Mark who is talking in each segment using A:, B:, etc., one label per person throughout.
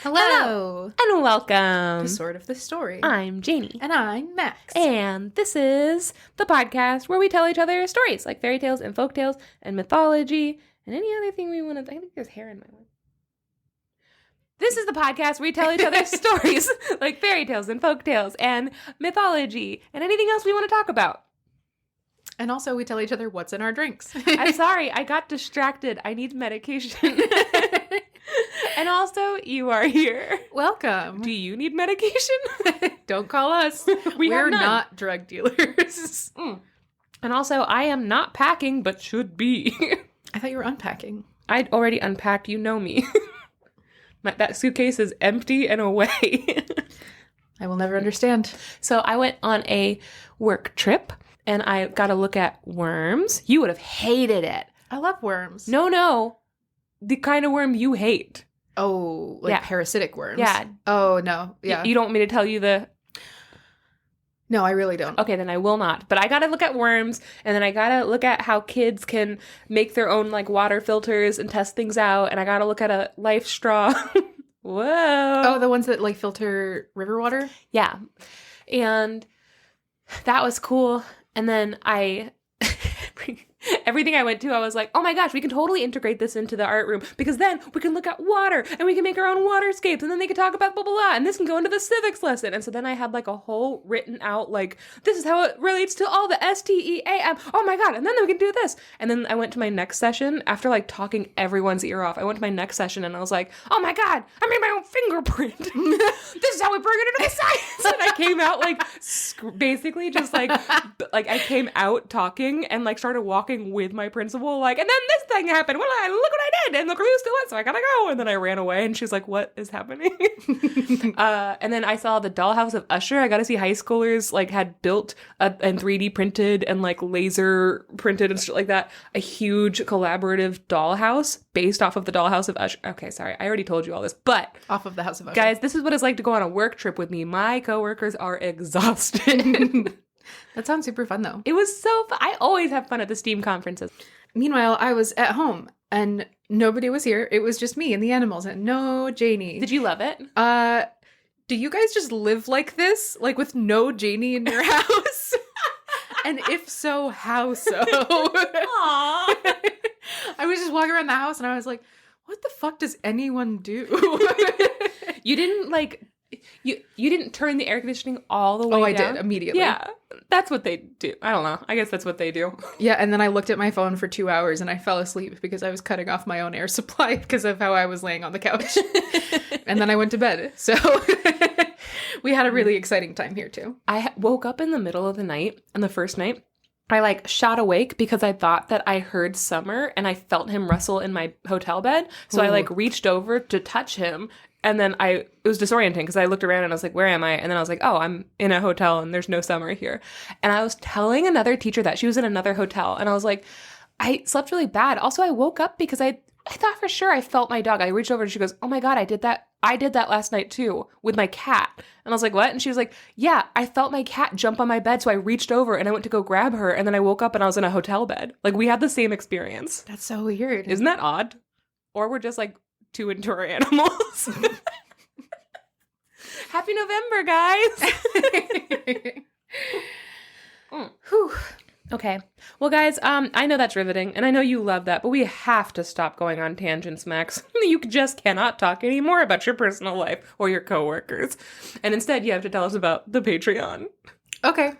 A: Hello.
B: And welcome
A: To Sort of the Story.
B: I'm Janey.
A: And I'm Max.
B: And this is the podcast where we tell each other stories, like fairy tales and folk tales and mythology and any other thing we want to... I think there's hair in my one. This is the podcast where we tell each other stories, like fairy tales and folk tales and mythology and anything else we want to talk about.
A: And also we tell each other what's in our drinks.
B: I'm sorry, I got distracted. I need medication. And also, you are here.
A: Welcome.
B: Do you need medication?
A: Don't call us. We're not drug dealers.
B: And also, I am not packing, but should be.
A: I thought you were unpacking.
B: I'd already unpacked. You know me. That suitcase is empty and away.
A: I will never understand.
B: So I went on a work trip, and I got to look at worms. You would have hated it.
A: I love worms.
B: No. The kind of worm you hate.
A: Oh, like parasitic worms?
B: Yeah.
A: Oh, no. Yeah.
B: You don't want me to tell you the...
A: No, I really don't.
B: Okay, then I will not. But I gotta look at worms, and then I gotta look at how kids can make their own, like, water filters and test things out, and I gotta look at a life straw. Whoa.
A: Oh, the ones that, like, filter river water?
B: Yeah. And that was cool. And then everything I went to, I was like, oh my gosh, we can totally integrate this into the art room because then we can look at water and we can make our own waterscapes and then they can talk about blah, blah, blah. And this can go into the civics lesson. And so then I had like a whole written out, like, this is how it relates to all the STEAM. Oh my God. And then we can do this. And then I went to my next session after like talking everyone's ear off. I went to my next session and I was like, oh my God, I made my own fingerprint. This is how we bring it into the science. And I came out like basically just like I came out talking and like started walking with my principal, like, and then this thing happened. Well, look what I did, and the crew still went, so I gotta go. And then I ran away, and she's like, "What is happening?" And then I saw the dollhouse of Usher. I got to see high schoolers like had built and 3D printed and like laser printed and shit like that a huge collaborative dollhouse based off of the dollhouse of Usher. Okay, sorry, I already told you all this, but
A: off of the House of Usher,
B: guys, this is what it's like to go on a work trip with me. My coworkers are exhausted.
A: That sounds super fun, though.
B: It was so fun. I always have fun at the STEAM conferences.
A: Meanwhile, I was at home, and nobody was here. It was just me and the animals, and no Janey.
B: Did you love it?
A: Do you guys just live like this? Like, with no Janey in your house? And if so, how so?
B: Aww.
A: I was just walking around the house, and I was like, what the fuck does anyone do?
B: You didn't, like... You didn't turn the air conditioning all the way down?
A: Oh, I did, immediately.
B: Yeah, that's what they do. I don't know. I guess that's what they do.
A: Yeah, and then I looked at my phone for 2 hours and I fell asleep because I was cutting off my own air supply because of how I was laying on the couch. And then I went to bed. So we had a really exciting time here, too.
B: I woke up in the middle of the night, and the first night, I, like, shot awake because I thought that I heard Summer, and I felt him rustle in my hotel bed. So I, like, reached over to touch him. And then it was disorienting because I looked around and I was like, where am I? And then I was like, oh, I'm in a hotel and there's no Summer here. And I was telling another teacher that she was in another hotel. And I was like, I slept really bad. Also, I woke up because I thought for sure I felt my dog. I reached over and she goes, oh my God, I did that. I did that last night too with my cat. And I was like, what? And she was like, yeah, I felt my cat jump on my bed. So I reached over and I went to go grab her. And then I woke up and I was in a hotel bed. Like, we had the same experience.
A: That's so weird.
B: Isn't that odd? Or we're just like two into our animals. Happy November, guys.
A: Whew.
B: Okay. Well, guys, I know that's riveting, and I know you love that, but we have to stop going on tangents, Max. You just cannot talk anymore about your personal life or your coworkers. And instead, you have to tell us about the Patreon.
A: Okay.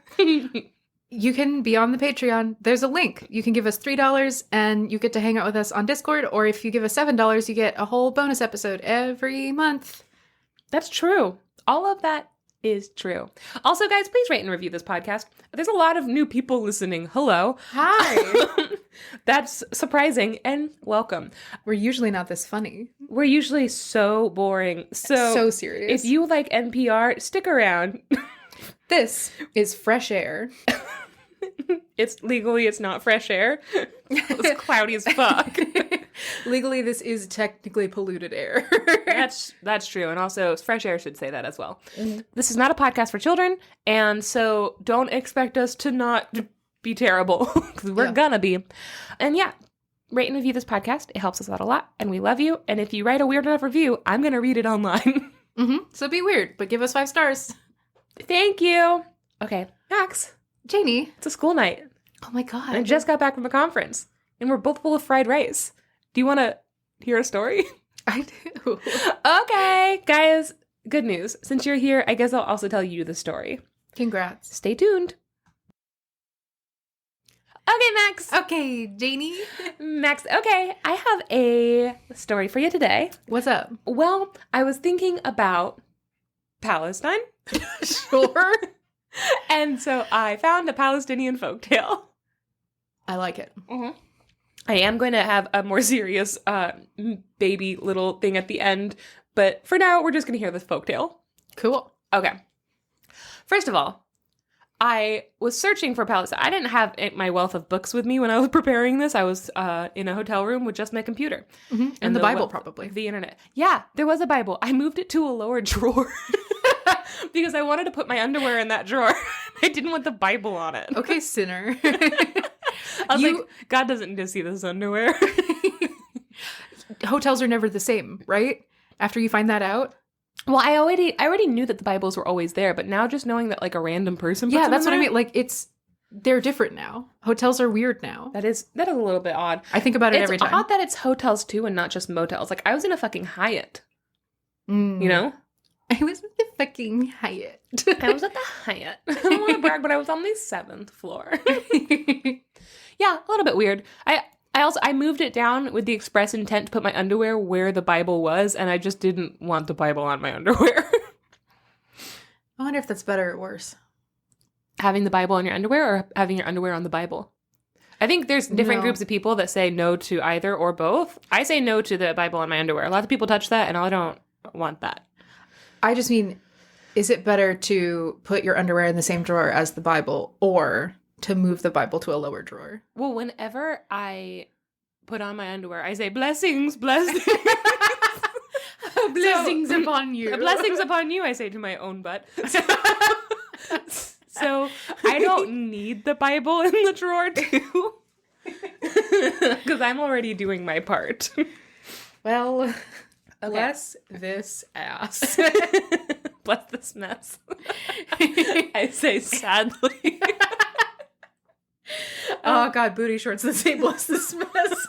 A: You can be on the Patreon. There's a link. You can give us $3 and you get to hang out with us on Discord. Or if you give us $7, you get a whole bonus episode every month.
B: That's true. All of that is true. Also, guys, please rate and review this podcast. There's a lot of new people listening. Hello.
A: Hi.
B: That's surprising and welcome.
A: We're usually not this funny.
B: We're usually so boring. So
A: serious.
B: If you like NPR, stick around.
A: This is fresh air.
B: It's not fresh air. It's cloudy as fuck.
A: Legally, this is technically polluted air.
B: That's true. And also, fresh air should say that as well. This is not a podcast for children, and so don't expect us to not be terrible, because we're gonna be. And yeah, rate and review this podcast. It helps us out a lot, and we love you. And if you write a weird enough review, I'm going to read it online.
A: So be weird, but give us 5 stars.
B: Thank you. Okay, Max.
A: Janie.
B: It's a school night.
A: Oh my God.
B: I just got back from a conference, and we're both full of fried rice. Do you want to hear a story?
A: I do.
B: Okay, guys, good news. Since you're here, I guess I'll also tell you the story.
A: Congrats.
B: Stay tuned. Okay, Max.
A: Okay, Janie.
B: Max, okay, I have a story for you today.
A: What's up?
B: Well, I was thinking about Palestine.
A: Sure.
B: And so I found a Palestinian folktale.
A: I like it.
B: Mm-hmm. I am going to have a more serious baby little thing at the end, but for now, we're just going to hear this folktale.
A: Cool.
B: Okay. First of all, I was searching for Palestine. I didn't have my wealth of books with me when I was preparing this. I was in a hotel room with just my computer.
A: Mm-hmm. And the Bible, probably.
B: The internet. Yeah, there was a Bible. I moved it to a lower drawer because I wanted to put my underwear in that drawer. I didn't want the Bible on it.
A: Okay, sinner.
B: I was like, God doesn't need to see this underwear.
A: Hotels are never the same, right? After you find that out?
B: Well, I already knew that the Bibles were always there, but now just knowing that like a random person puts
A: Yeah,
B: them
A: that's
B: in
A: what I
B: there,
A: mean. Like, they're different now. Hotels are weird now.
B: that is a little bit odd.
A: I think about it
B: It's
A: every time.
B: odd that it's hotels too and not just motels. Like I was in a fucking Hyatt, you know?
A: I was at the fucking Hyatt.
B: I was at the Hyatt. I don't want to brag, but I was on the 7th floor. Yeah, a little bit weird. I moved it down with the express intent to put my underwear where the Bible was, and I just didn't want the Bible on my underwear.
A: I wonder if that's better or worse.
B: Having the Bible on your underwear or having your underwear on the Bible? I think there's different groups of people that say no to either or both. I say no to the Bible on my underwear. A lot of people touch that, and I don't want that.
A: I just mean, is it better to put your underwear in the same drawer as the Bible or to move the Bible to a lower drawer?
B: Well, whenever I put on my underwear, I say, blessings, blessings.
A: Blessings upon you.
B: Blessings upon you, I say to my own butt. So I don't need the Bible in the drawer, too. Because I'm already doing my part.
A: Well, bless this ass.
B: Bless this mess. I say sadly.
A: Oh, God, booty shorts that say bless this mess.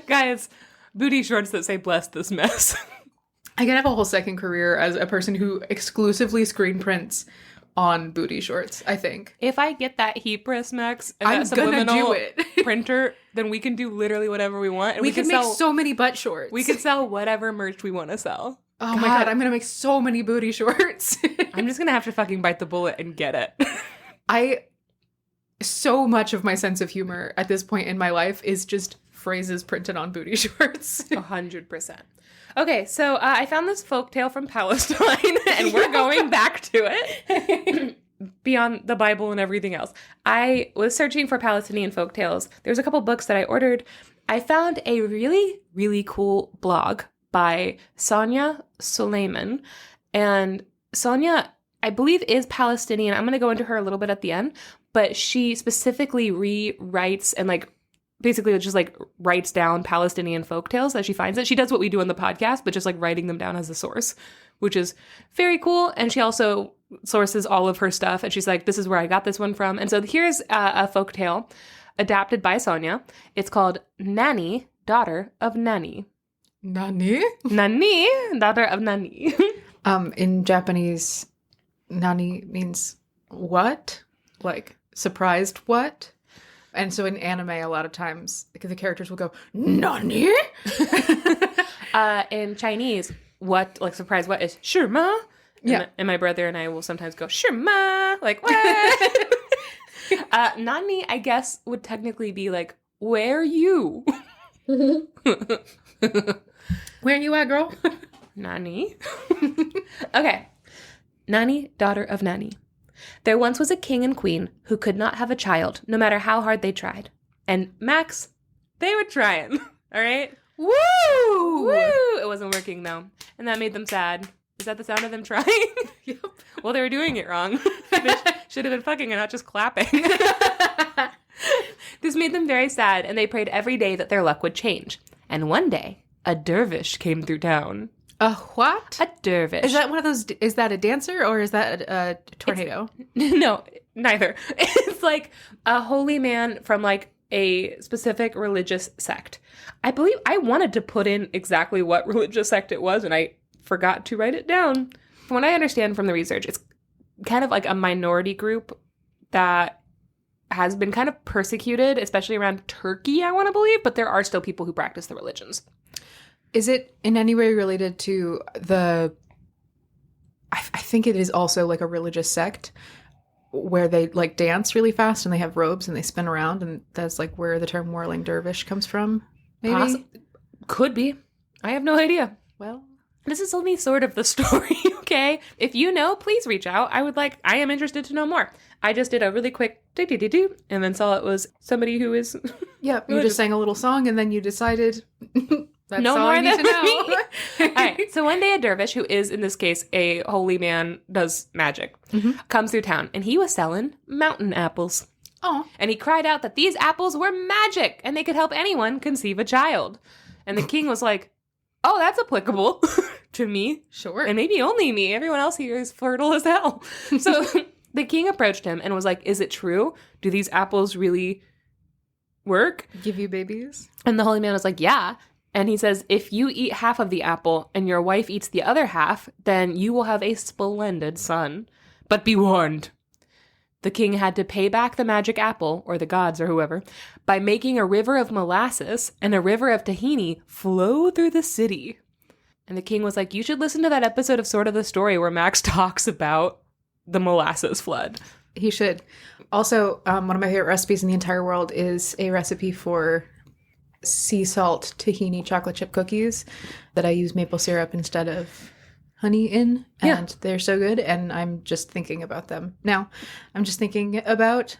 B: Guys, booty shorts that say bless this mess.
A: I could have a whole second career as a person who exclusively screen prints on booty shorts, I think.
B: If I get that heat press, Max, and
A: I'm
B: that
A: gonna do
B: subliminal
A: it.
B: printer, then we can do literally whatever we want. And
A: we can make
B: sell,
A: so many butt shorts.
B: we can sell whatever merch we want to sell.
A: Oh my God, I'm going to make so many booty shorts.
B: I'm just going to have to fucking bite the bullet and get it.
A: So much of my sense of humor at this point in my life is just phrases printed on booty shorts.
B: 100%. Okay, so I found this folktale from Palestine, and we're going back to it. Beyond the Bible and everything else. I was searching for Palestinian folktales. There's a couple books that I ordered. I found a really, really cool blog by Sonia Suleiman. And Sonia, I believe, is Palestinian. I'm going to go into her a little bit at the end. But she specifically rewrites and basically just writes down Palestinian folktales as she finds it. She does what we do on the podcast, but just writing them down as a source, which is very cool. And she also sources all of her stuff. And she's like, this is where I got this one from. And so here's a folktale adapted by Sonia. It's called Nani, Daughter of Nani.
A: Nani?
B: Nani, Daughter of Nani.
A: In Japanese, Nani means what? Surprised what? And so in anime, a lot of times, the characters will go, Nani?
B: In Chinese, what, surprise what is Shima?
A: Yeah.
B: And my brother and I will sometimes go, Shima? What? Nani, I guess, would technically be where you?
A: Where you at, girl?
B: Nani? Okay. Nani, daughter of Nani. There once was a king and queen who could not have a child, no matter how hard they tried. And Max, they were trying, all right?
A: Woo!
B: Woo! It wasn't working, though. And that made them sad. Is that the sound of them trying?
A: Yep.
B: Well, they were doing it wrong. They should have been fucking and not just clapping. This made them very sad, and they prayed every day that their luck would change. And one day, a dervish came through town.
A: A what?
B: A dervish.
A: Is that one of those? Is that a dancer or is that a tornado?
B: No, neither. It's like a holy man from like a specific religious sect. I believe I wanted to put in exactly what religious sect it was, and I forgot to write it down. From what I understand from the research, it's kind of like a minority group that has been kind of persecuted, especially around Turkey, I want to believe, but there are still people who practice the religions.
A: Is it in any way related to the... I think it is also like a religious sect where they like dance really fast and they have robes and they spin around, and that's like where the term whirling dervish comes from, maybe?
B: Could be. I have no idea.
A: Well,
B: this is only sort of the story, okay? If you know, please reach out. I am interested to know more. I just did a really quick do and then saw it was somebody who is...
A: Yeah, you just sang a little song and then you decided... That's
B: no
A: all
B: more
A: I need
B: than
A: to know.
B: me. All right. So one day a dervish, who is in this case a holy man, does magic, comes through town, and he was selling mountain apples.
A: Oh.
B: And he cried out that these apples were magic and they could help anyone conceive a child. And the king was like, oh, that's applicable to me.
A: Sure.
B: And maybe only me. Everyone else here is fertile as hell. So the king approached him and was like, is it true? Do these apples really work?
A: Give you babies?
B: And the holy man was like, yeah. And he says, if you eat half of the apple and your wife eats the other half, then you will have a splendid son. But be warned. The king had to pay back the magic apple, or the gods or whoever, by making a river of molasses and a river of tahini flow through the city. And the king was like, you should listen to that episode of Sort of the Story where Max talks about the molasses flood.
A: He should. Also, one of my favorite recipes in the entire world is a recipe for sea salt tahini chocolate chip cookies that I use maple syrup instead of honey in, and they're so good, and I'm just thinking about them now. I'm just thinking about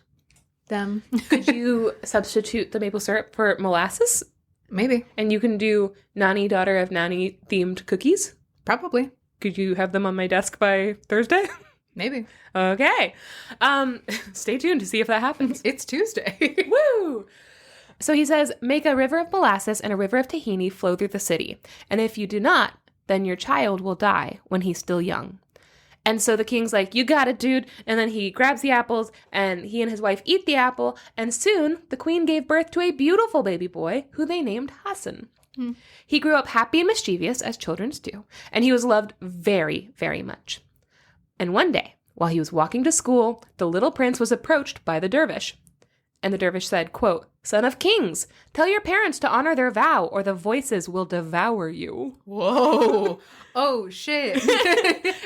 A: them.
B: Could you substitute the maple syrup for molasses?
A: Maybe.
B: And you can do Nani, Daughter of Nani themed cookies?
A: Probably.
B: Could you have them on my desk by Thursday?
A: Maybe.
B: Okay. Stay tuned to see if that happens.
A: It's Tuesday.
B: Woo! So he says, make a river of molasses and a river of tahini flow through the city. And if you do not, then your child will die when he's still young. And so the king's like, you got it, dude. And then he grabs the apples and he and his wife eat the apple. And soon the queen gave birth to a beautiful baby boy who they named Hassan. He grew up happy and mischievous, as children do. And he was loved very, very much. And one day, while he was walking to school, the little prince was approached by the dervish. And the dervish said, quote, son of kings, tell your parents to honor their vow or the voices will devour you.
A: Whoa. Oh, shit.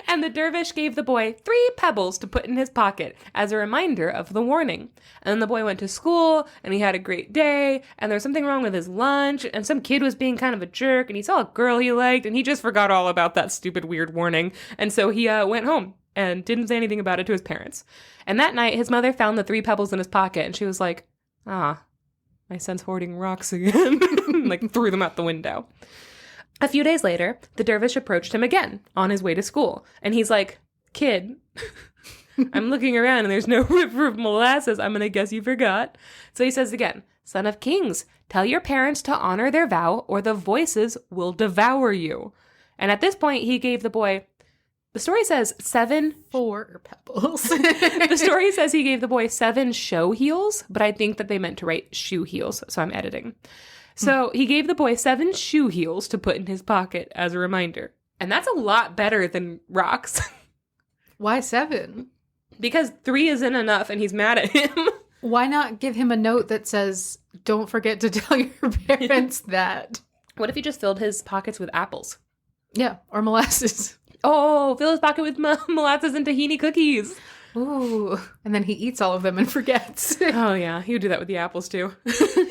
B: And the dervish gave the boy 3 pebbles to put in his pocket as a reminder of the warning. And then the boy went to school and he had a great day and there was something wrong with his lunch and some kid was being kind of a jerk and he saw a girl he liked and he just forgot all about that stupid weird warning. And so he went home and didn't say anything about it to his parents. And that night, his mother found the 3 pebbles in his pocket, and she was like, my son's hoarding rocks again. Like, threw them out the window. A few days later, the dervish approached him again on his way to school. And he's like, kid, I'm looking around and there's no river of molasses. I'm going to guess you forgot. So he says again, son of kings, tell your parents to honor their vow or the voices will devour you. And at this point, he gave the boy... The story says
A: 4 pebbles.
B: The story says he gave the boy 7 show heels, but I think that they meant to write shoe heels, so I'm editing. So he gave the boy 7 shoe heels to put in his pocket as a reminder. And that's a lot better than rocks.
A: Why 7?
B: Because 3 isn't enough and he's mad at him.
A: Why not give him a note that says, don't forget to tell your parents that?
B: What if he just filled his pockets with apples?
A: Yeah, or molasses.
B: Oh, fill his pocket with molasses and tahini cookies.
A: Ooh. And then he eats all of them and forgets.
B: Oh, yeah. He would do that with the apples, too.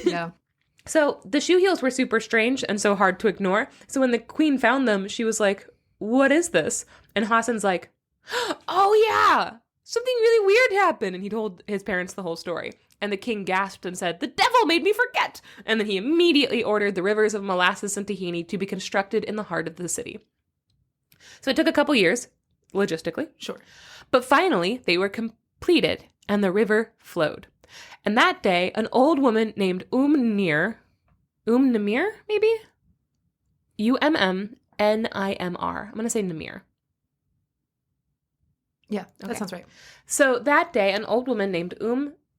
A: Yeah.
B: So the shoe heels were super strange and so hard to ignore. So when the queen found them, she was like, what is this? And Hassan's like, oh, yeah. Something really weird happened. And he told his parents the whole story. And the king gasped and said, the devil made me forget. And then he immediately ordered the rivers of molasses and tahini to be constructed in the heart of the city. So it took a couple years, logistically.
A: Sure.
B: But finally, they were completed, and the river flowed. And that day, an old woman named Namir, maybe? Ummnimr. I'm going to say Namir.
A: Yeah, that sounds right.
B: So that day, an old woman named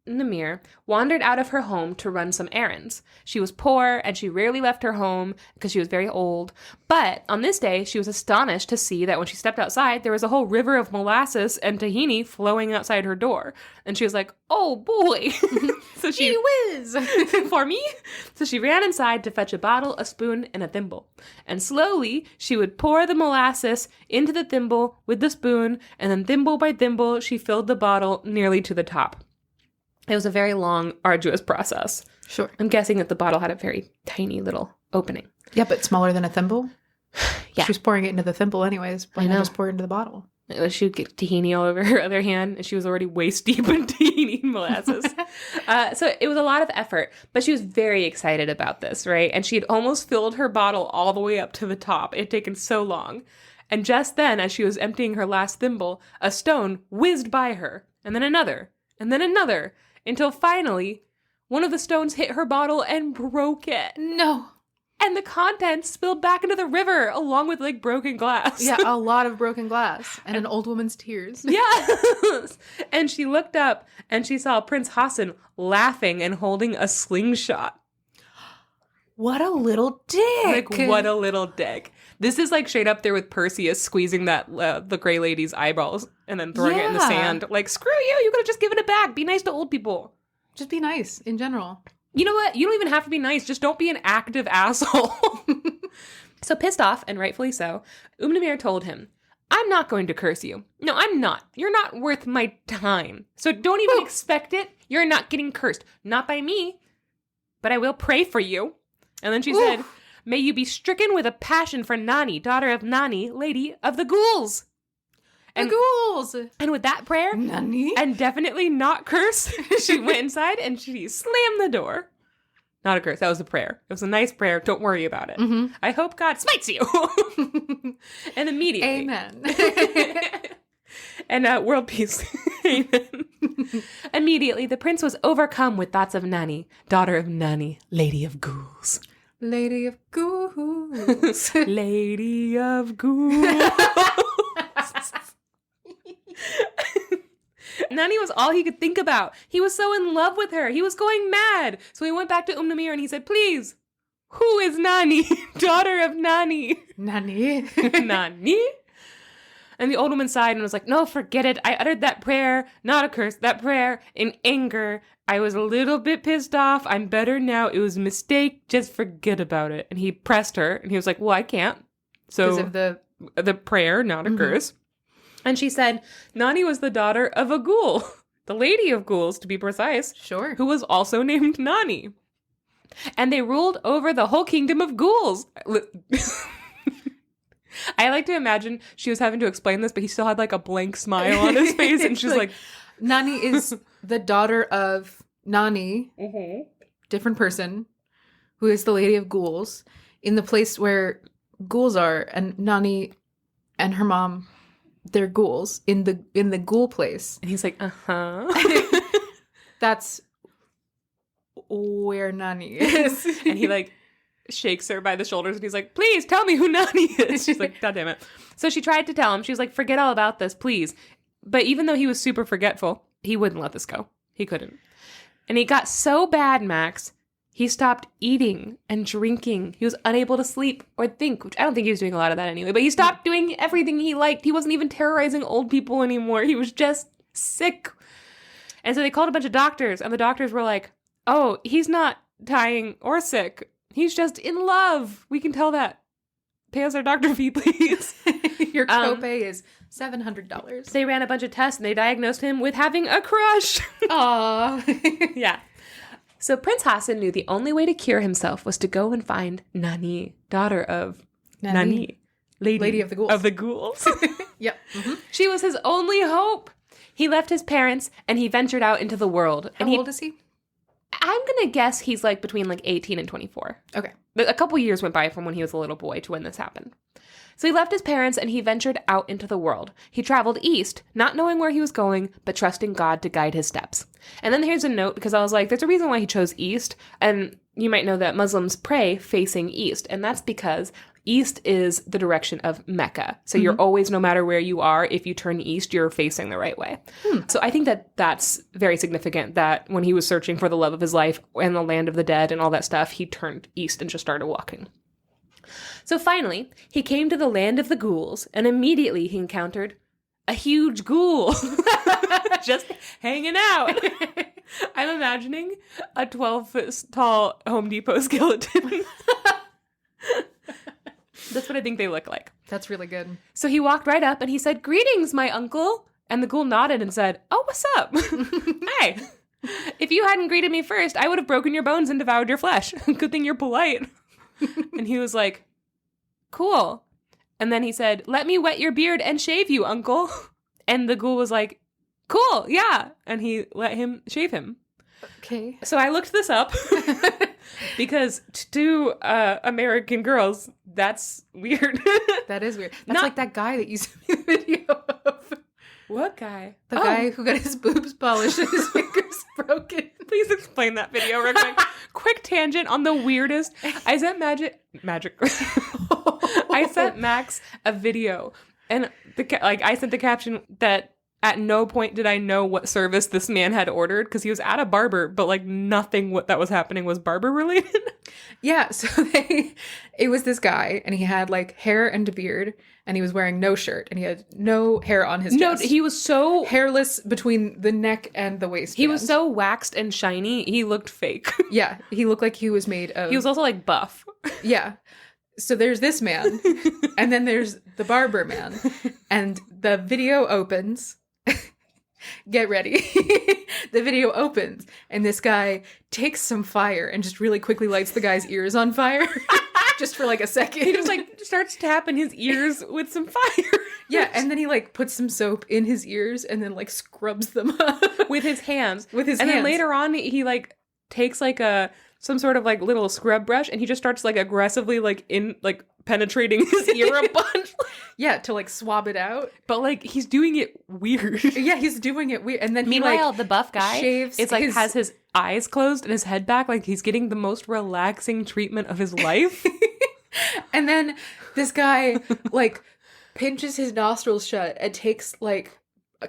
B: Namir wandered out of her home to run some errands. She was poor and she rarely left her home because she was very old. But on this day, she was astonished to see that when she stepped outside, there was a whole river of molasses and tahini flowing outside her door. And she was like, oh boy. So she
A: whiz
B: for me. So she ran inside to fetch a bottle, a spoon, and a thimble. And slowly, she would pour the molasses into the thimble with the spoon, and then thimble by thimble, she filled the bottle nearly to the top. It was a very long, arduous process.
A: Sure.
B: I'm guessing that the bottle had a very tiny little opening.
A: Yeah, but smaller than a thimble?
B: Yeah.
A: She was pouring it into the thimble anyways. Why not just pour it into the bottle?
B: She would get tahini all over her other hand, and she was already waist deep in tahini molasses. So it was a lot of effort, but she was very excited about this, right? And she had almost filled her bottle all the way up to the top. It had taken so long. And just then, as she was emptying her last thimble, a stone whizzed by her, and then another, until finally, one of the stones hit her bottle and broke it.
A: No.
B: And the contents spilled back into the river, along with, like, broken glass.
A: Yeah, a lot of broken glass. And an old woman's tears.
B: Yes. And she looked up, and she saw Prince Hassan laughing and holding a slingshot.
A: What a little dick.
B: Like, what a little dick. This is, like, straight up there with Perseus squeezing that the gray lady's eyeballs and then throwing it in the sand. Like, screw you. You could have just given it back. Be nice to old people.
A: Just be nice in general.
B: You know what? You don't even have to be nice. Just don't be an active asshole. So pissed off, and rightfully so, Namir told him, I'm not going to curse you. No, I'm not. You're not worth my time. So don't even expect it. You're not getting cursed. Not by me, but I will pray for you. And then she said, may you be stricken with a passion for Nani, daughter of Nani, lady of the Ghouls.
A: And Ghouls!
B: And with that prayer,
A: Nani?
B: and definitely not curse, she went inside and she slammed the door. Not a curse. That was a prayer. It was a nice prayer. Don't worry about it.
A: Mm-hmm.
B: I hope God smites you. And immediately.
A: Amen.
B: And world peace. Amen. Immediately, the prince was overcome with thoughts of Nani, daughter of Nani, lady of Ghouls.
A: Lady of Ghouls.
B: Lady of Ghouls. Nani was all he could think about. He was so in love with her. He was going mad. So he went back to Namir and he said, please, who is Nani? Daughter of Nani.
A: Nani?
B: Nani? And the old woman sighed and was like, no, forget it. I uttered that prayer, not a curse, that prayer in anger. I was a little bit pissed off. I'm better now. It was a mistake. Just forget about it. And he pressed her and he was like, well, I can't. So
A: Because of
B: the prayer, not a curse. And she said, Nani was the daughter of a ghoul, the lady of ghouls, to be precise.
A: Sure.
B: Who was also named Nani. And they ruled over the whole kingdom of ghouls. I like to imagine she was having to explain this, but he still had like a blank smile on his face. And she's like,
A: Nani is the daughter of Nani, different person, who is the lady of ghouls, in the place where ghouls are. And Nani and her mom, they're ghouls in the ghoul place.
B: And he's like, uh-huh.
A: That's where Nani is.
B: And he like shakes her by the shoulders and he's like, please tell me who Nani is. She's like, God damn it. So she tried to tell him. She was like, forget all about this, please. But even though he was super forgetful, he wouldn't let this go. He couldn't. And he got so bad, Max, he stopped eating and drinking. He was unable to sleep or think, which I don't think he was doing a lot of that anyway, but he stopped doing everything he liked. He wasn't even terrorizing old people anymore. He was just sick. And so they called a bunch of doctors, and the doctors were like, oh, he's not dying or sick. He's just in love. We can tell that. Pay us our doctor fee, please.
A: Your copay is $700.
B: They ran a bunch of tests, and they diagnosed him with having a crush.
A: Aww.
B: Yeah. So Prince Hassan knew the only way to cure himself was to go and find Nani, daughter of Nani, lady
A: of the Ghouls.
B: Of the Ghouls.
A: Yep. Mm-hmm.
B: She was his only hope. He left his parents and he ventured out into the world.
A: How old is he?
B: I'm going to guess he's like between like 18 and 24.
A: Okay.
B: A couple years went by from when he was a little boy to when this happened. So he left his parents and he ventured out into the world. He traveled east, not knowing where he was going, but trusting God to guide his steps. And then here's a note, because I was like, there's a reason why he chose east. And you might know that Muslims pray facing east. And that's because east is the direction of Mecca. So you're always, no matter where you are, if you turn east, you're facing the right way. So I think that that's very significant, that when he was searching for the love of his life and the land of the dead and all that stuff, he turned east and just started walking. So finally, he came to the land of the ghouls, and immediately he encountered a huge ghoul just hanging out. I'm imagining a 12-foot tall Home Depot skeleton. That's what I think they look like.
A: That's really good.
B: So he walked right up and he said, "Greetings, my uncle." And the ghoul nodded and said, "Oh, what's up?" "Hey, if you hadn't greeted me first, I would have broken your bones and devoured your flesh. Good thing you're polite." And he was like, "Cool." And then he said, "Let me wet your beard and shave you, uncle." And the ghoul was like, "Cool, yeah." And he let him shave him.
A: Okay.
B: So I looked this up because to American girls, that's weird.
A: That is weird. That's like that guy that you sent me the video of.
B: What guy?
A: The guy who got his boobs polished and his fingers broken.
B: Please explain that video real quick. Quick tangent on the weirdest. I sent Magic. I sent Max a video, and I sent the caption that at no point did I know what service this man had ordered, because he was at a barber, but like nothing that was happening was barber related.
A: Yeah, so it was this guy, and he had like hair and a beard, and he was wearing no shirt, and he had no hair on his chest.
B: No, he was so
A: hairless between the neck and the waistband.
B: He was so waxed and shiny, he looked fake.
A: Yeah, he looked like he was made of...
B: He was also like buff.
A: Yeah. So there's this man, and then there's the barber man, and the video opens... Get ready. The video opens, and this guy takes some fire and just really quickly lights the guy's ears on fire. Just for like a second.
B: He just like starts tapping his ears with some fire.
A: Yeah, and then he like puts some soap in his ears and then like scrubs them up.
B: With his hands.
A: With his
B: hands.
A: hands.
B: And then later on, he like takes like some sort of like little scrub brush, and he just starts like aggressively like penetrating his ear a bunch.
A: Yeah, to like swab it out.
B: But like he's doing it weird.
A: Yeah, he's doing it weird. And then
B: meanwhile,
A: he like
B: the buff guy
A: shaves
B: has his eyes closed and his head back, like he's getting the most relaxing treatment of his life.
A: And then this guy like pinches his nostrils shut and takes like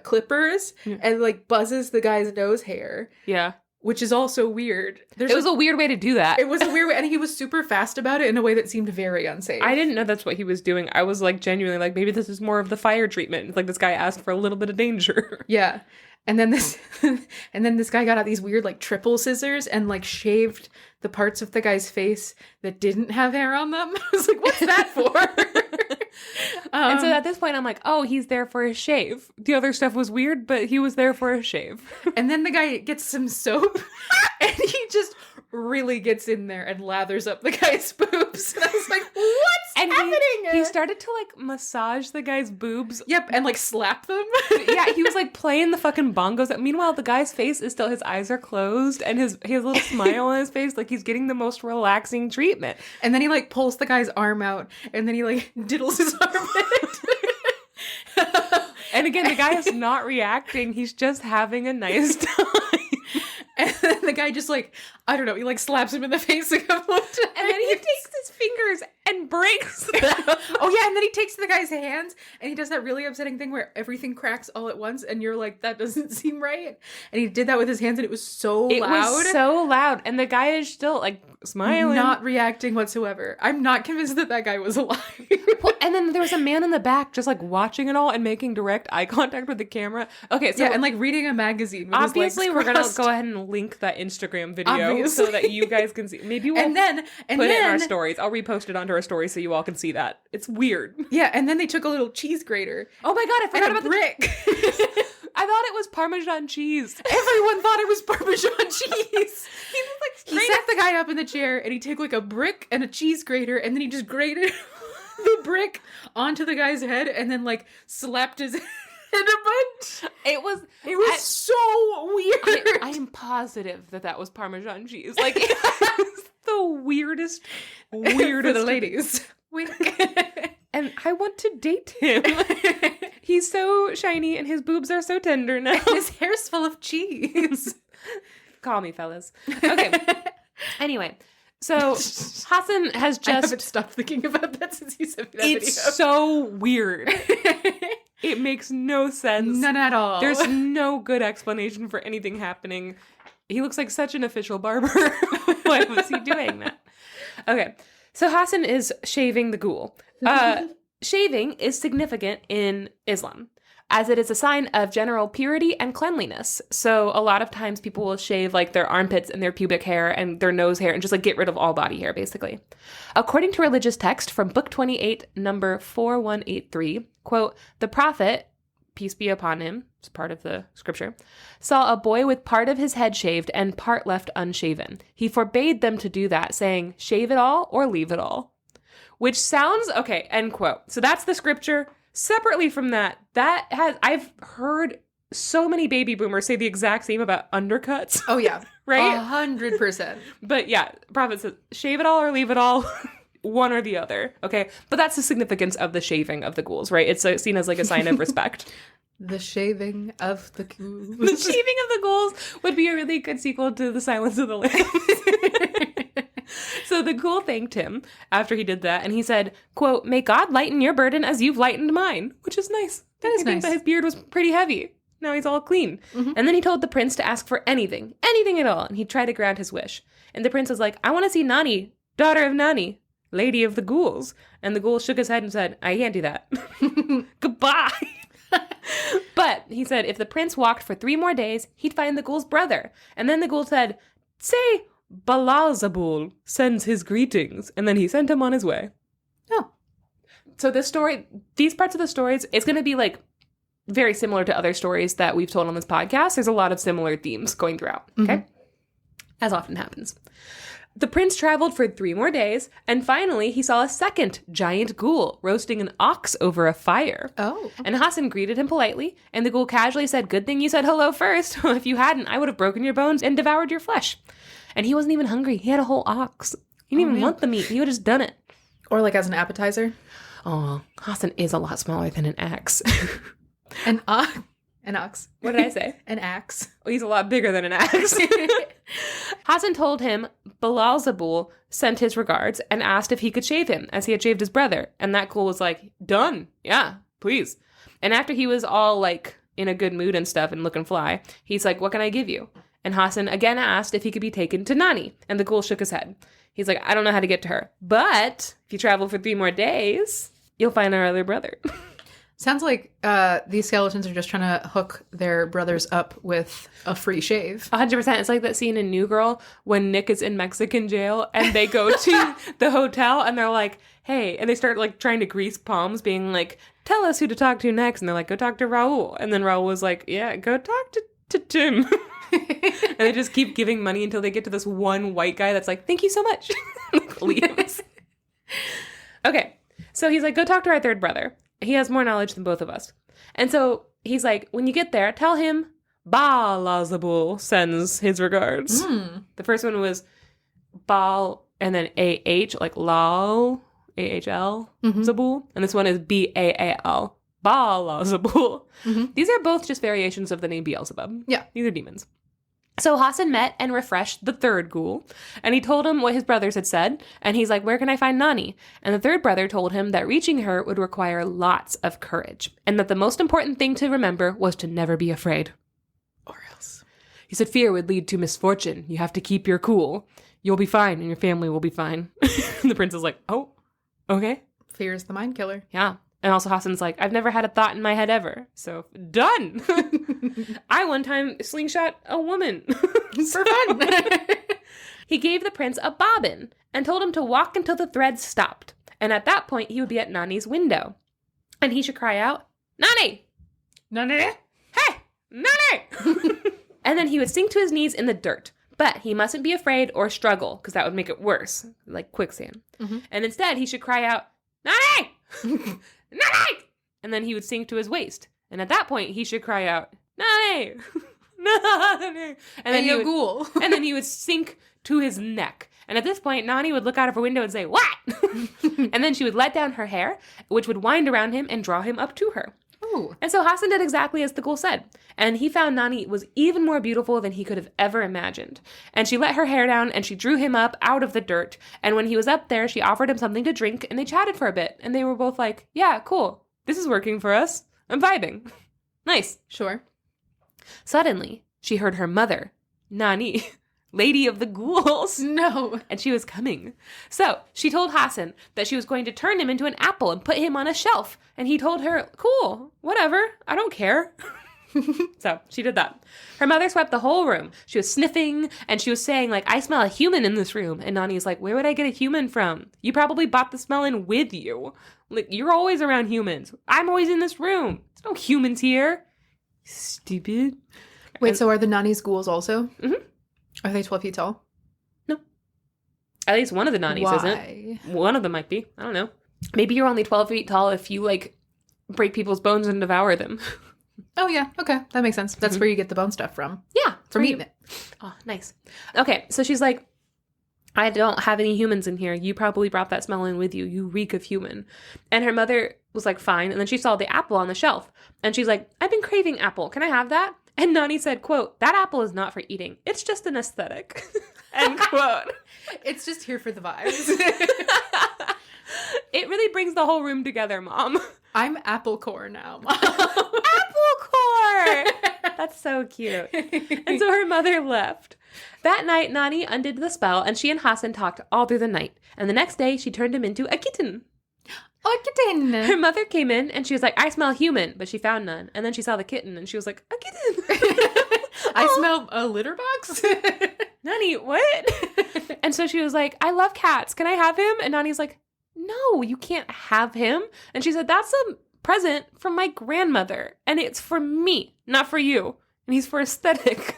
A: clippers and like buzzes the guy's nose hair.
B: Yeah.
A: Which is also weird.
B: It was a weird way to do that.
A: It was a weird way, and he was super fast about it in a way that seemed very unsafe.
B: I didn't know that's what he was doing. I was like genuinely like, maybe this is more of the fire treatment. Like this guy asked for a little bit of danger.
A: Yeah. And then this guy got out these weird like triple scissors and like shaved the parts of the guy's face that didn't have hair on them. I was like, what's that for?
B: And so at this point, I'm like, oh, he's there for a shave. The other stuff was weird, but he was there for a shave.
A: And then the guy gets some soap and he just really gets in there and lathers up the guy's boobs. And I was like, what's happening?
B: He started to like massage the guy's boobs.
A: Yep, and like slap them.
B: Yeah, he was like playing the fucking bongos. Meanwhile, the guy's face is still, his eyes are closed and he has a little smile on his face. Like he's getting the most relaxing treatment.
A: And then he like pulls the guy's arm out and then he like diddles his armpit.
B: And again, the guy is not reacting. He's just having a nice time.
A: And then the guy just like, I don't know, he like slaps him in the face a couple of times.
B: And then he takes his fingers and breaks them.
A: Oh yeah, and then he takes the guy's hands and he does that really upsetting thing where everything cracks all at once and you're like, that doesn't seem right. And he did that with his hands and it was so loud. It was
B: so loud. And the guy is still like smiling.
A: Not reacting whatsoever. I'm not convinced that guy was alive.
B: Well, and then there was a man in the back just like watching it all and making direct eye contact with the camera. Okay, so
A: yeah, and like reading a magazine with
B: obviously
A: his
B: we're
A: legs crossed.
B: gonna go ahead and link that Instagram video so that you guys can see. Maybe we'll put it in our stories. I'll repost it onto our stories so you all can see that. It's weird.
A: Yeah, and then they took a little cheese grater.
B: Oh my god, I forgot about
A: brick.
B: I thought it was Parmesan cheese.
A: Everyone thought it was Parmesan cheese. He sat the guy up in the chair and he took like a brick and a cheese grater and then he just grated the brick onto the guy's head and then like slapped his Cinnamon.
B: It was
A: so weird.
B: I am positive that was Parmesan cheese. Like, it was the weirdest.
A: For the ladies. Wink.
B: And I want to date him. He's so shiny and his boobs are so tender now.
A: His hair's full of cheese.
B: Call me, fellas. Okay. Anyway, so Hassan has
A: I haven't
B: just...
A: stopped thinking about that since you sent me that video.
B: It's so weird. It makes no sense.
A: None at all.
B: There's no good explanation for anything happening. He looks like such an official barber. Why was he doing that? Okay. So Hassan is shaving the ghoul. Shaving is significant in Islam, as it is a sign of general purity and cleanliness. So a lot of times people will shave like their armpits and their pubic hair and their nose hair and just like get rid of all body hair, basically. According to religious text from Book 28, number 4183, quote, the Prophet, peace be upon him, it's part of the scripture, saw a boy with part of his head shaved and part left unshaven. He forbade them to do that, saying, shave it all or leave it all. Which sounds, okay, end quote. So that's the scripture. Separately from that, I've heard so many baby boomers say the exact same about undercuts.
A: Oh, yeah.
B: Right?
A: 100%.
B: But yeah, Prophet says, shave it all or leave it all. One or the other, okay? But that's the significance of the shaving of the ghouls, right? It's seen as like a sign of respect.
A: The shaving of the ghouls.
B: The shaving of the ghouls would be a really good sequel to The Silence of the Lambs. So the ghoul thanked him after he did that, and he said, quote, may God lighten your burden as you've lightened mine, which is nice.
A: That is
B: I think
A: nice.
B: that his beard was pretty heavy. Now he's all clean. Mm-hmm. And then he told the prince to ask for anything at all, and he'd try to grant his wish. And the prince was like, I want to see Nani, daughter of Nani, lady of the ghouls. And the ghoul shook his head and said, I can't do that. Goodbye. But he said if the prince walked for 3 more days, he'd find the ghoul's brother. And then the ghoul said, say, Balazabul sends his greetings. And then he sent him on his way.
A: Oh.
B: So this story, these parts of the stories, it's going to be like very similar to other stories that we've told on this podcast. There's a lot of similar themes going throughout. Okay. Mm-hmm. As often happens. The prince traveled for 3 more days, and finally he saw a second giant ghoul roasting an ox over a fire.
A: Oh.
B: And Hassan greeted him politely, and the ghoul casually said, good thing you said hello first. If you hadn't, I would have broken your bones and devoured your flesh. And he wasn't even hungry. He had a whole ox. He didn't even want the meat. He would have just done it.
A: Or like as an appetizer.
B: Oh, Hassan is a lot smaller than an axe.
A: An ox.
B: What did I say?
A: An axe.
B: Oh, he's a lot bigger than an axe. Hassan told him Balazabul sent his regards and asked if he could shave him, as he had shaved his brother. And that ghoul was like, done. Yeah, please. And after he was all like in a good mood and stuff and looking fly, he's like, what can I give you? And Hassan again asked if he could be taken to Nani. And the ghoul shook his head. He's like, I don't know how to get to her. But if you travel for 3 more days, you'll find our other brother.
A: Sounds like these skeletons are just trying to hook their brothers up with a free shave.
B: 100%. It's like that scene in New Girl when Nick is in Mexican jail and they go to the hotel and they're like, hey, and they start like trying to grease palms being like, tell us who to talk to next. And they're like, go talk to Raul. And then Raul was like, yeah, go talk to Tim. And they just keep giving money until they get to this one white guy that's like, thank you so much. Leaves. Okay. So he's like, go talk to our third brother. He has more knowledge than both of us. And so he's like, when you get there, tell him Balazabul sends his regards. The first one was Bal and then A-H, like Lal, A-H-L, Zabul. And this one is B-A-A-L, Balazabul. These are both just variations of the name Beelzebub.
A: Yeah.
B: These are demons. So Hassan met and refreshed the third ghoul, and he told him what his brothers had said, and he's like, where can I find Nani? And the third brother told him that reaching her would require lots of courage, and that the most important thing to remember was to never be afraid.
A: Or else.
B: He said fear would lead to misfortune. You have to keep your cool. You'll be fine, and your family will be fine. And the prince is like, oh, okay.
A: Fear is the mind killer.
B: Yeah. And also Hassan's like, I've never had a thought in my head ever. So, done. I one time slingshot a woman.
A: For fun.
B: He gave the prince a bobbin and told him to walk until the threads stopped. And at that point, he would be at Nani's window. And he should cry out, Nani!
A: Nani?
B: Hey! Nani! And then he would sink to his knees in the dirt. But he mustn't be afraid or struggle, because that would make it worse, like quicksand. And instead, he should cry out, Nani! Nani! And then he would sink to his waist. And at that point, he should cry out, Nani! Nani! And then
A: ghoul.
B: and then he would sink to his neck. And at this point, Nani would look out of her window and say, what? And then she would let down her hair, which would wind around him and draw him up to her.
A: Ooh.
B: And so Hassan did exactly as the ghoul said. And he found Nani was even more beautiful than he could have ever imagined. And she let her hair down and she drew him up out of the dirt. And when he was up there, she offered him something to drink and they chatted for a bit. And they were both like, yeah, cool. This is working for us. I'm vibing. Nice.
A: Sure.
B: Suddenly, she heard her mother, Nani, Lady of the Ghouls.
A: No.
B: And she was coming. So she told Hassan that she was going to turn him into an apple and put him on a shelf. And he told her, cool, whatever, I don't care. So she did that. Her mother swept the whole room. She was sniffing and she was saying, like, I smell a human in this room. And Nani's like, where would I get a human from? You probably brought the smell in with you. Like, you're always around humans. I'm always in this room. There's no humans here. Stupid.
A: Wait, so are the Nani's ghouls also?
B: Mm-hmm.
A: Are they 12 feet tall?
B: No. At least one of the Nanis isn't. One of them might be. I don't know. Maybe you're only 12 feet tall if you, like, break people's bones and devour them.
A: Oh, yeah. Okay. That makes sense. That's where you get the bone stuff from.
B: Yeah.
A: From eating it.
B: Oh, nice. Okay. So she's like, I don't have any humans in here. You probably brought that smell in with you. You reek of human. And her mother was like, fine. And then she saw the apple on the shelf. And she's like, I've been craving apple. Can I have that? And Nani said, quote, that apple is not for eating. It's just an aesthetic. End quote.
A: It's just here for the vibes.
B: It really brings the whole room together, Mom.
A: I'm apple core now, Mom.
B: Apple core! That's so cute. And so her mother left. That night, Nani undid the spell, and she and Hassan talked all through the night. And the next day, she turned him into a kitten.
A: Oh, kitten.
B: Her mother came in, and she was like, I smell human, but she found none. And then she saw the kitten, and she was like, a kitten.
A: I smell a litter box.
B: Nani, what? And so she was like, I love cats. Can I have him? And Nani's like, no, you can't have him. And she said, that's a present from my grandmother, and it's for me, not for you. And he's for aesthetic.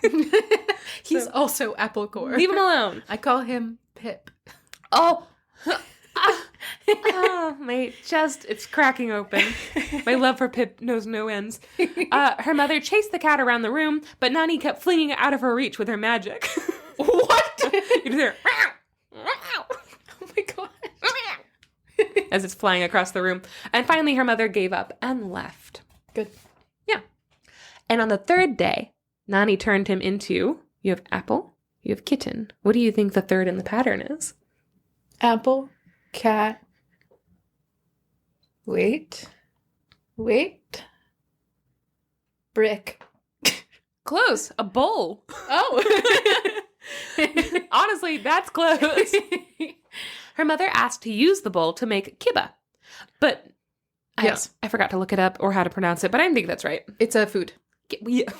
A: He's also apple core.
B: Leave him alone.
A: I call him Pip.
B: Oh. My chest, it's cracking open. My love for Pip knows no ends. Her mother chased the cat around the room, but Nani kept flinging it out of her reach with her magic.
A: What?
B: You just hear,
A: Oh my god.
B: as it's flying across the room. And finally, her mother gave up and left.
A: Good.
B: Yeah. And on the third day, Nani turned him into, you have apple, you have kitten. What do you think the third in the pattern is?
A: Apple, cat. Wait. Brick.
B: Close. A bowl.
A: Oh.
B: Honestly, that's close. Her mother asked to use the bowl to make kibbeh. But
A: Yes.
B: I forgot to look it up or how to pronounce it, but I think that's right.
A: It's a food.
B: Yeah.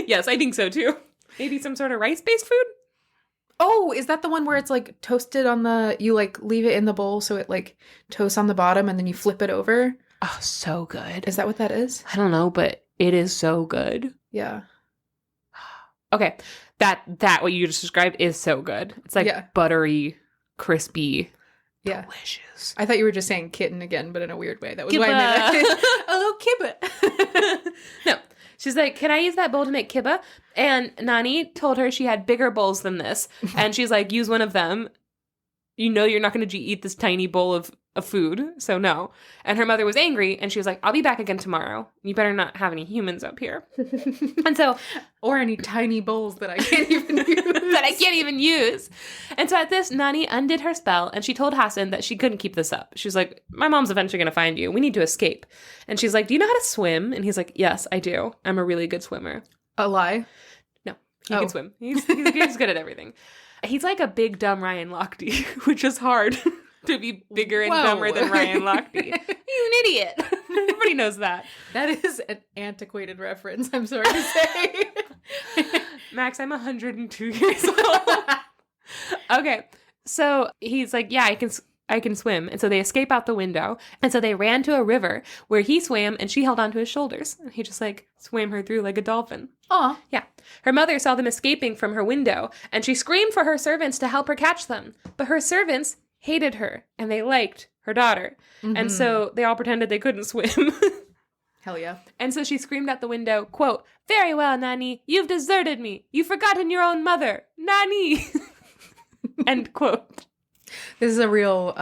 B: Yes, I think so too. Maybe some sort of rice-based food?
A: Oh, is that the one where it's like toasted on you like leave it in the bowl so it like toasts on the bottom and then you flip it over?
B: Oh, so good.
A: Is that what that is?
B: I don't know, but it is so good.
A: Yeah.
B: Okay. That what you just described is so good. It's like buttery, crispy, delicious.
A: I thought you were just saying kitten again, but in a weird way. That was why I made that. A little kibbeh.
B: No. She's like, can I use that bowl to make kibbeh? And Nani told her she had bigger bowls than this. And she's like, use one of them. You know you're not going to eat this tiny bowl of food, so no. And her mother was angry, and she was like, I'll be back again tomorrow. You better not have any humans up here. And so...
A: Or any tiny bowls that I can't even use.
B: And so at this, Nani undid her spell, and she told Hassan that she couldn't keep this up. She was like, my mom's eventually going to find you. We need to escape. And she's like, do you know how to swim? And he's like, yes, I do. I'm a really good swimmer.
A: A lie?
B: No, he can swim. He's good at everything. He's like a big, dumb Ryan Lochte, which is hard to be bigger and dumber than Ryan Lochte. He's an idiot. Everybody knows that.
A: That is an antiquated reference, I'm sorry to say.
B: Max, I'm 102 years old. Okay, so he's like, yeah, I can swim. And so they escape out the window. And so they ran to a river where he swam and she held onto his shoulders. And he just like swam her through like a dolphin.
A: Aw.
B: Yeah. Her mother saw them escaping from her window and she screamed for her servants to help her catch them. But her servants hated her and they liked her daughter. Mm-hmm. And so they all pretended they couldn't swim.
A: Hell yeah.
B: And so she screamed out the window, quote, "Very well, Nani, you've deserted me. You've forgotten your own mother. Nani." End quote.
A: This is a real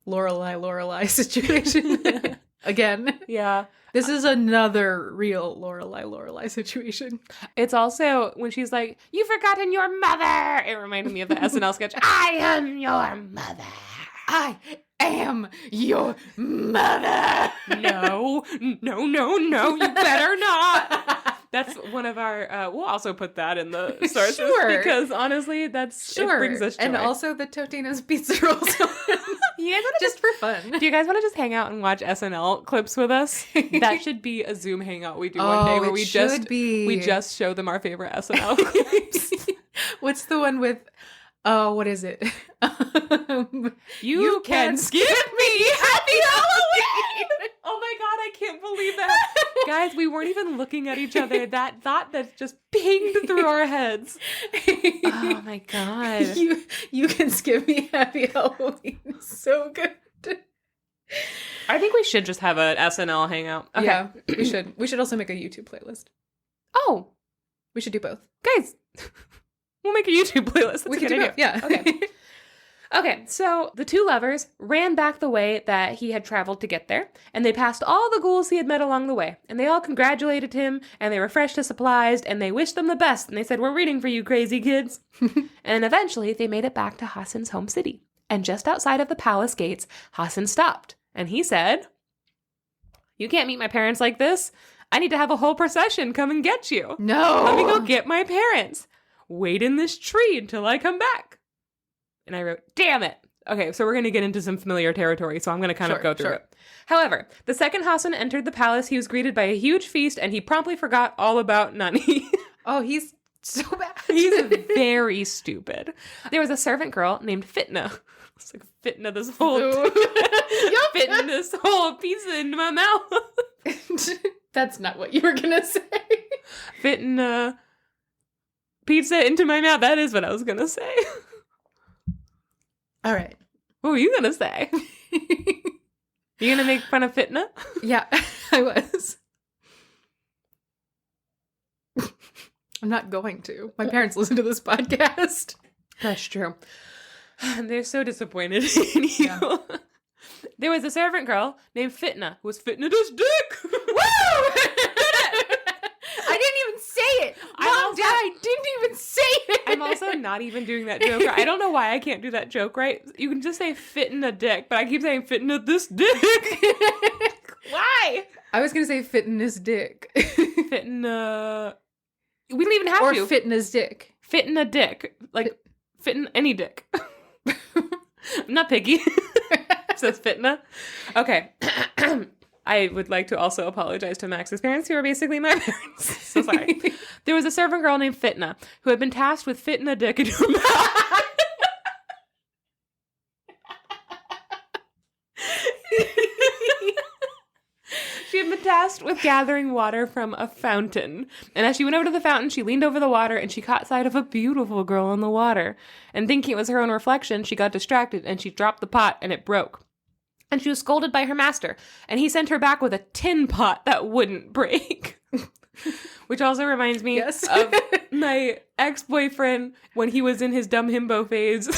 A: Lorelai situation. Again.
B: Yeah.
A: This is another real Lorelai situation.
B: It's also when she's like, "You've forgotten your mother." It reminded me of the SNL sketch, "I am your mother."
A: I am your mother.
B: No, you better not. That's one of our, we'll also put that in the sources.
A: Sure.
B: Because honestly, it brings us joy.
A: And also the Totino's pizza rolls.
B: You guys
A: just for fun.
B: Do you guys want to just hang out and watch SNL clips with us? That should be a Zoom hangout we do one day where we just show them our favorite SNL clips.
A: What's the one with, what is it?
B: You can skip me. Happy Halloween. Oh my God, I can't believe that. Guys, we weren't even looking at each other. That thought that just pinged through our heads. Oh my God.
A: You can skip me. Happy Halloween. So good.
B: I think we should just have an SNL hangout. Okay.
A: Yeah, we should. We should also make a YouTube playlist.
B: Oh.
A: We should do both.
B: Guys, we'll make a YouTube playlist. That's
A: we
B: a
A: can
B: good
A: do
B: idea.
A: both. Yeah.
B: Okay. Okay, so the two lovers ran back the way that he had traveled to get there, and they passed all the ghouls he had met along the way, and they all congratulated him, and they refreshed his supplies, and they wished them the best, and they said, "We're rooting for you, crazy kids." And eventually, they made it back to Hassan's home city, and just outside of the palace gates, Hassan stopped, and he said, "You can't meet my parents like this. I need to have a whole procession come and get you.
A: No.
B: Let me go get my parents. Wait in this tree until I come back." And I wrote, "Damn it." Okay, so we're going to get into some familiar territory, so I'm going to kind of go through it. However, the second Hassan entered the palace, he was greeted by a huge feast, and he promptly forgot all about Nani.
A: Oh, he's so bad.
B: He's very stupid. There was a servant girl named Fitna. It's like Fitna this whole fitting this whole pizza into my mouth.
A: That's not what you were going to say.
B: Fitting pizza into my mouth. That is what I was going to say.
A: All right.
B: What were you going to say? You going to make fun of Fitna?
A: Yeah, I was. I'm not going to. My parents listen to this podcast.
B: That's true. They're so disappointed in you. Yeah. There was a servant girl named Fitna who was Fitna this dick.
A: Woo! I didn't even say it. Mom, Dad, I didn't even say it.
B: I'm also not even doing that joke right. I don't know why I can't do that joke right. You can just say fitting a dick, but I keep saying fitting a this dick. Why?
A: I was going to say fitting his dick.
B: Fitting a... We don't even have
A: or
B: to.
A: Or fitting his dick.
B: Fitting a dick. Like, fitting any dick. I'm not picky. Says fitna. Okay. I would like to also apologize to Max's parents, who are basically my parents. So sorry. There was a servant girl named Fitna who had been tasked with fitting a dick into her mouth. She had been tasked with gathering water from a fountain. And as she went over to the fountain, she leaned over the water and she caught sight of a beautiful girl in the water. And thinking it was her own reflection, she got distracted and she dropped the pot and it broke. And she was scolded by her master, and he sent her back with a tin pot that wouldn't break. Which also reminds me of my ex-boyfriend when he was in his dumb himbo phase.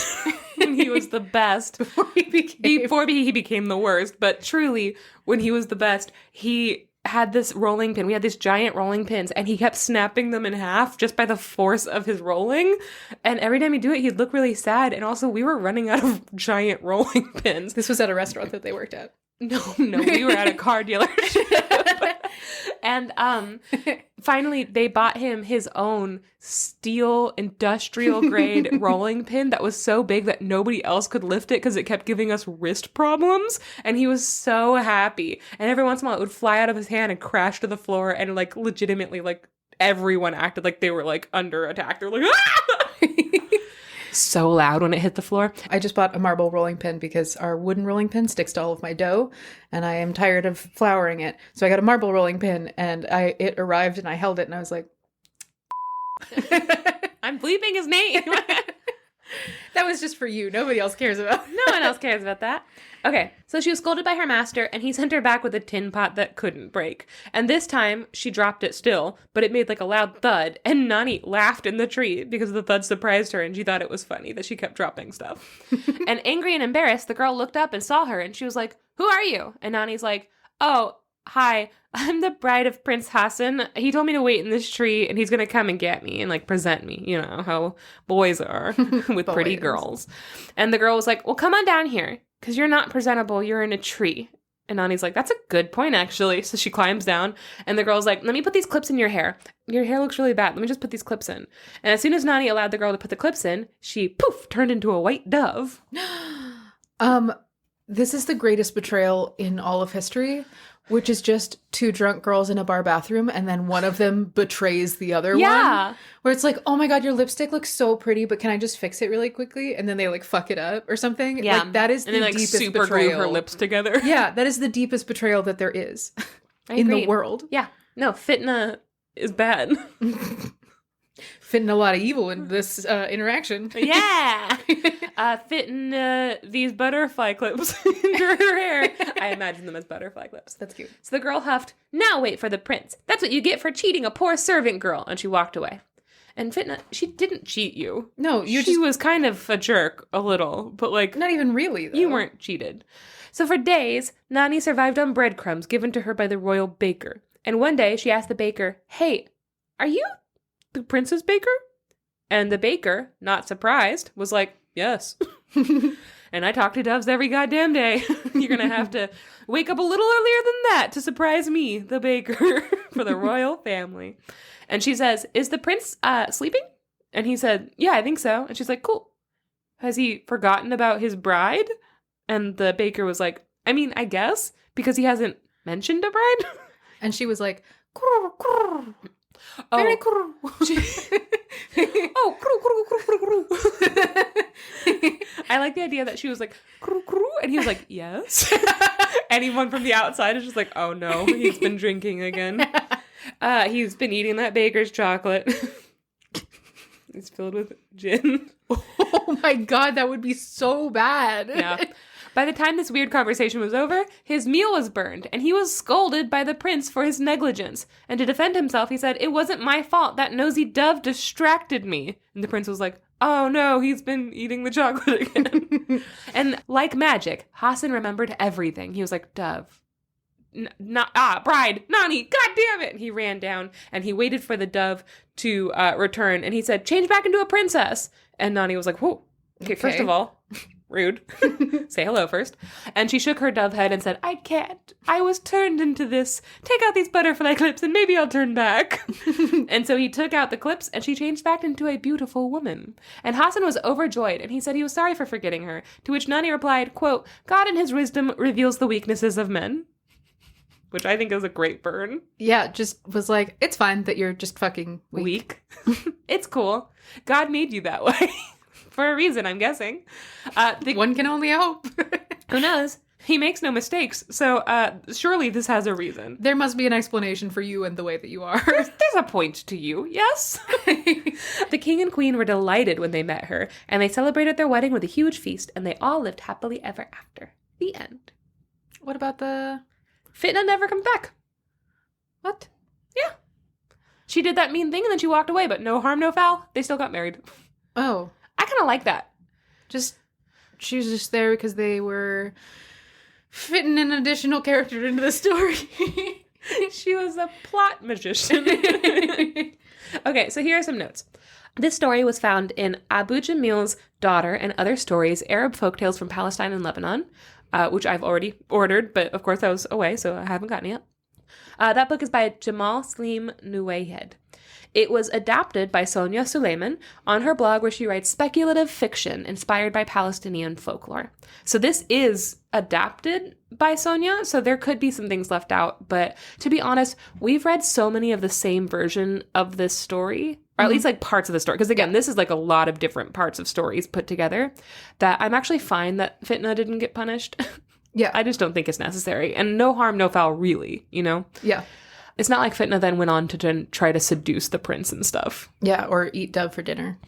B: When he was the best. Before he became the worst. But truly, when he was the best, he had this rolling pin. We had these giant rolling pins, and he kept snapping them in half just by the force of his rolling. And every time he'd do it, he'd look really sad. And also, we were running out of giant rolling pins.
A: This was at a restaurant that they worked at.
B: No, we were at a car dealership. And finally, they bought him his own steel industrial grade rolling pin that was so big that nobody else could lift it because it kept giving us wrist problems. And he was so happy. And every once in a while, it would fly out of his hand and crash to the floor. And like legitimately, like everyone acted like they were like under attack. They were like, ah! So loud when it hit the floor.
A: I just bought a marble rolling pin because our wooden rolling pin sticks to all of my dough and I am tired of flouring it. So I got a marble rolling pin and it arrived and I held it and I was like,
B: I'm bleeping his name.
A: That was just for you. Nobody else cares about.
B: No one else cares about that. Okay, so she was scolded by her master, and he sent her back with a tin pot that couldn't break. And this time, she dropped it still, but it made like a loud thud, and Nani laughed in the tree because the thud surprised her, and she thought it was funny that she kept dropping stuff. And angry and embarrassed, the girl looked up and saw her, and she was like, "Who are you?" And Nani's like, "Oh, hi, I'm the bride of Prince Hassan. He told me to wait in this tree, and he's going to come and get me and, like, present me. You know, how boys are with pretty girls." And the girl was like, "Well, come on down here, because you're not presentable. You're in a tree." And Nani's like, "That's a good point, actually." So she climbs down, and the girl's like, "Let me put these clips in your hair. Your hair looks really bad. Let me just put these clips in." And as soon as Nani allowed the girl to put the clips in, she, poof, turned into a white dove.
A: This is the greatest betrayal in all of history, which is just two drunk girls in a bar bathroom, and then one of them betrays the other one. Where it's like, "Oh my god, your lipstick looks so pretty, but can I just fix it really quickly?" And then they like fuck it up or something.
B: Yeah.
A: Like, that is
B: and
A: the
B: they, like,
A: deepest
B: super
A: betrayal.
B: glue her lips together.
A: Yeah, that is the deepest betrayal that there is
B: I
A: in
B: agree.
A: the world.
B: Yeah. No, fitna is bad.
A: Fitting a lot of evil in this interaction.
B: Yeah. Fitting these butterfly clips into her hair. I imagine them as butterfly clips.
A: That's cute.
B: So the girl huffed, "Now wait for the prince. That's what you get for cheating a poor servant girl." And she walked away. And Fitna, she didn't cheat you.
A: No,
B: She was kind of a jerk, a little, but like...
A: Not even really, though.
B: You weren't cheated. So for days, Nani survived on breadcrumbs given to her by the royal baker. And one day, she asked the baker, "Hey, are you the prince's baker?" And the baker, not surprised, was like, "Yes." "And I talk to doves every goddamn day. You're going to have to wake up a little earlier than that to surprise me, the baker, for the royal family." And she says, "Is the prince sleeping?" And he said, "Yeah, I think so." And she's like, "Cool. Has he forgotten about his bride?" And the baker was like, "I mean, I guess, because he hasn't mentioned a bride."
A: And she was like, "Krr, krr. Very krr."
B: Oh, kru, kru, kru, kru, kru. I like the idea that she was like, "Kru, kru," and he was like, "Yes." Anyone from the outside is just like, "Oh no, he's been drinking again. He's been eating that baker's chocolate." It's filled with gin.
A: Oh my god, that would be so bad.
B: Yeah. By the time this weird conversation was over, his meal was burned, and he was scolded by the prince for his negligence. And to defend himself, he said, "It wasn't my fault. That nosy dove distracted me." And the prince was like, "Oh no, he's been eating the chocolate again." And like magic, Hassan remembered everything. He was like, "Dove. Bride, Nani, god damn it." And he ran down, and he waited for the dove to return, and he said, "Change back into a princess." And Nani was like, "Whoa, okay. First of all, rude. Say hello first." And she shook her dove head and said, "I can't. I was turned into this. Take out these butterfly clips and maybe I'll turn back." And so he took out the clips and she changed back into a beautiful woman. And Hassan was overjoyed and he said he was sorry for forgetting her. To which Nani replied, quote, "God in his wisdom reveals the weaknesses of men." Which I think is a great burn.
A: Yeah, just was like, it's fine that you're just fucking weak.
B: It's cool. God made you that way. For a reason, I'm guessing.
A: One can only hope.
B: Who knows? He makes no mistakes, so surely this has a reason.
A: There must be an explanation for you and the way that you are.
B: There's a point to you, yes? The king and queen were delighted when they met her, and they celebrated their wedding with a huge feast, and they all lived happily ever after. The end.
A: What about the...
B: Fitna never comes back.
A: What?
B: Yeah. She did that mean thing, and then she walked away, but no harm, no foul. They still got married.
A: Oh.
B: I kind of like that.
A: She was just there because they were fitting an additional character into the story.
B: She was a plot magician. Okay, so here are some notes. This story was found in Abu Jamil's Daughter and Other Stories, Arab Folktales from Palestine and Lebanon, which I've already ordered, but of course I was away, so I haven't gotten it yet. That book is by Jamal Slim Nuwayhed. It was adapted by Sonia Suleiman on her blog where she writes speculative fiction inspired by Palestinian folklore. So this is adapted by Sonia, so there could be some things left out. But to be honest, we've read so many of the same version of this story, or at least like parts of the story. Because again, this is like a lot of different parts of stories put together that I'm actually fine that Fitna didn't get punished.
A: Yeah.
B: I just don't think it's necessary. And no harm, no foul, really, you know?
A: Yeah.
B: It's not like Fitna then went on to try to seduce the prince and stuff.
A: Yeah, or eat dove for dinner.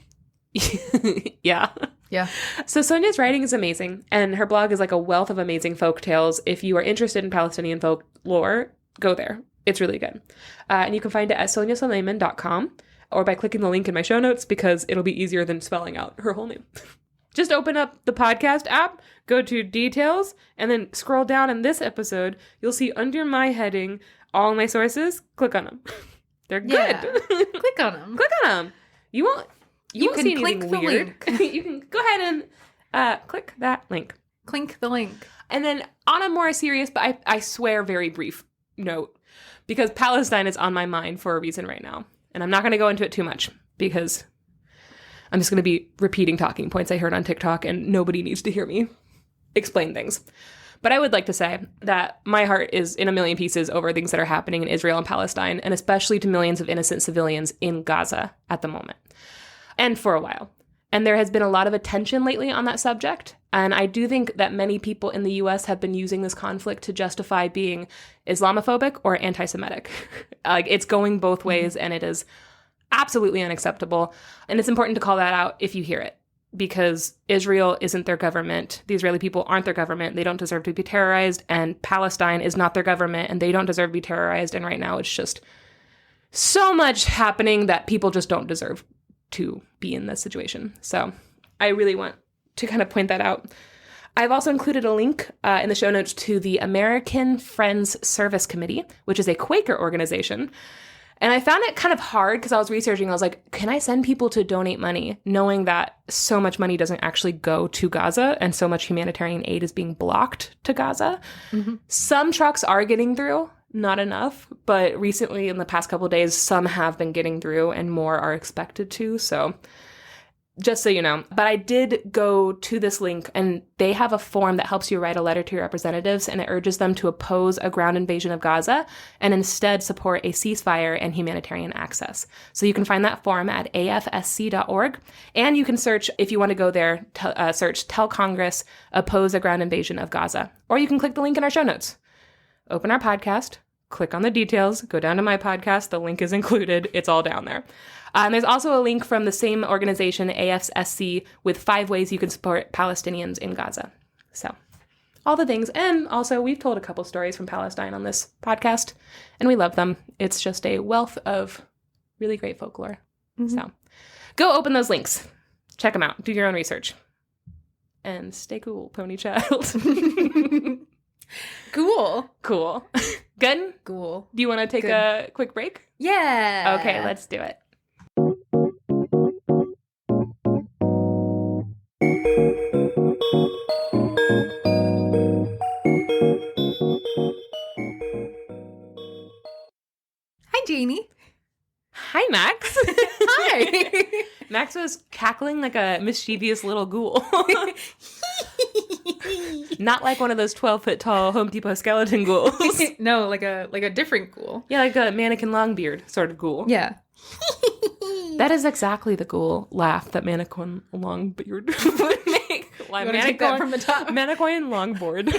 B: Yeah.
A: Yeah.
B: So Sonia's writing is amazing, and her blog is like a wealth of amazing folk tales. If you are interested in Palestinian folk lore, go there. It's really good. And you can find it at soniasuleiman.com or by clicking the link in my show notes because it'll be easier than spelling out her whole name. Just open up the podcast app, go to details, and then scroll down in this episode. You'll see under my heading all my sources. Click on them. They're good.
A: Yeah. Click on them.
B: Click on them. You won't see
A: click
B: anything
A: the
B: weird.
A: link.
B: You can go ahead and click that link.
A: Clink the link.
B: And then on a more serious, but I swear very brief note, because Palestine is on my mind for a reason right now. And I'm not going to go into it too much because I'm just going to be repeating talking points I heard on TikTok and nobody needs to hear me explain things. But I would like to say that my heart is in a million pieces over things that are happening in Israel and Palestine, and especially to millions of innocent civilians in Gaza at the moment. And for a while. And there has been a lot of attention lately on that subject. And I do think that many people in the US have been using this conflict to justify being Islamophobic or anti-Semitic. Like, it's going both ways, and it is absolutely unacceptable. And it's important to call that out if you hear it, because Israel isn't their government. The Israeli people aren't their government. They don't deserve to be terrorized. And Palestine is not their government, and they don't deserve to be terrorized. And right now it's just so much happening that people just don't deserve to be in this situation. So I really want to kind of point that out. I've also included a link in the show notes to the American Friends Service Committee, which is a Quaker organization. And I found it kind of hard because I was researching. I was like, can I send people to donate money, knowing that so much money doesn't actually go to Gaza and so much humanitarian aid is being blocked to Gaza? Mm-hmm. Some trucks are getting through, not enough. But recently, in the past couple of days, some have been getting through and more are expected to. So just so you know. But I did go to this link, and they have a form that helps you write a letter to your representatives, and it urges them to oppose a ground invasion of Gaza and instead support a ceasefire and humanitarian access. So you can find that form at afsc.org, and you can search, if you want to go there, search Tell Congress Oppose a Ground Invasion of Gaza. Or you can click the link in our show notes. Open our podcast, click on the details, go down to my podcast, the link is included, it's all down there. There's also a link from the same organization, AFSC, with 5 ways you can support Palestinians in Gaza. So, all the things. And also, we've told a couple stories from Palestine on this podcast, and we love them. It's just a wealth of really great folklore. Mm-hmm. So, go open those links. Check them out. Do your own research. And stay cool, pony child.
A: Cool.
B: Cool. Good?
A: Cool.
B: Do you want to take a quick break?
A: Yeah.
B: Okay, let's do it.
A: Hi, Janey.
B: Hi, Max.
A: Hi.
B: Max was cackling like a mischievous little ghoul. Not like one of those 12-foot tall Home Depot skeleton ghouls.
A: No, like a different ghoul.
B: Yeah, like a mannequin Longbeard sort of ghoul.
A: Yeah.
B: That is exactly the ghoul laugh that mannequin Longbeard would make.
A: Like, you take that from the top?
B: Mannequin Longboard.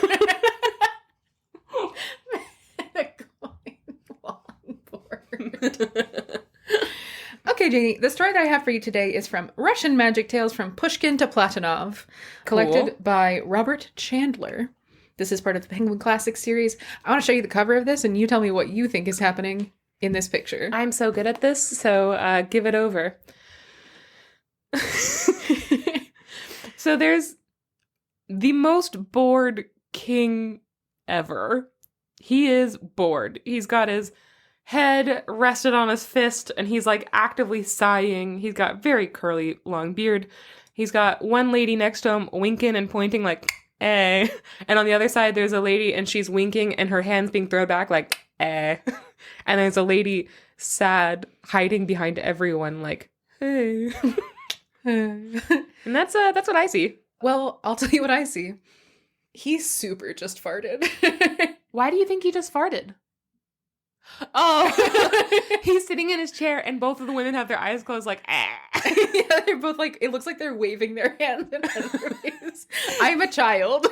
A: Okay, Janey, the story that I have for you today is from Russian Magic Tales from Pushkin to Platonov, collected by Robert Chandler. This is part of the Penguin Classics series. I want to show you the cover of this, and you tell me what you think is happening in this picture.
B: I'm so good at this, so give it over. So there's the most bored king ever. He is bored. He's got his head rested on his fist, and he's like actively sighing. He's got very curly, long beard. He's got one lady next to him winking and pointing like, eh. And on the other side, there's a lady, and she's winking, and her hand's being thrown back like, eh. And there's a lady sad, hiding behind everyone like, hey. And that's what I see.
A: Well, I'll tell you what I see. He super just farted.
B: Why do you think he just farted? Oh, he's sitting in his chair, and both of the women have their eyes closed like, ah.
A: Yeah, they're both like, it looks like they're waving their hands in front of their face. I'm a child.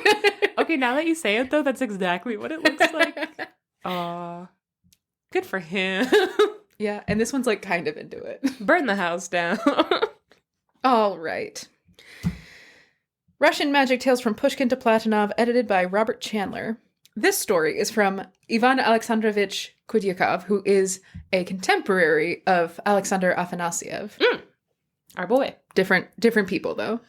B: Okay, now that you say it, though, that's exactly what it looks like. Aw. Good for him.
A: Yeah, and this one's like kind of into it.
B: Burn the house down.
A: All right. Russian Magic Tales from Pushkin to Platonov, edited by Robert Chandler. This story is from Ivan Alexandrovich Kudyakov, who is a contemporary of Alexander Afanasyev.
B: Our boy.
A: Different people, though.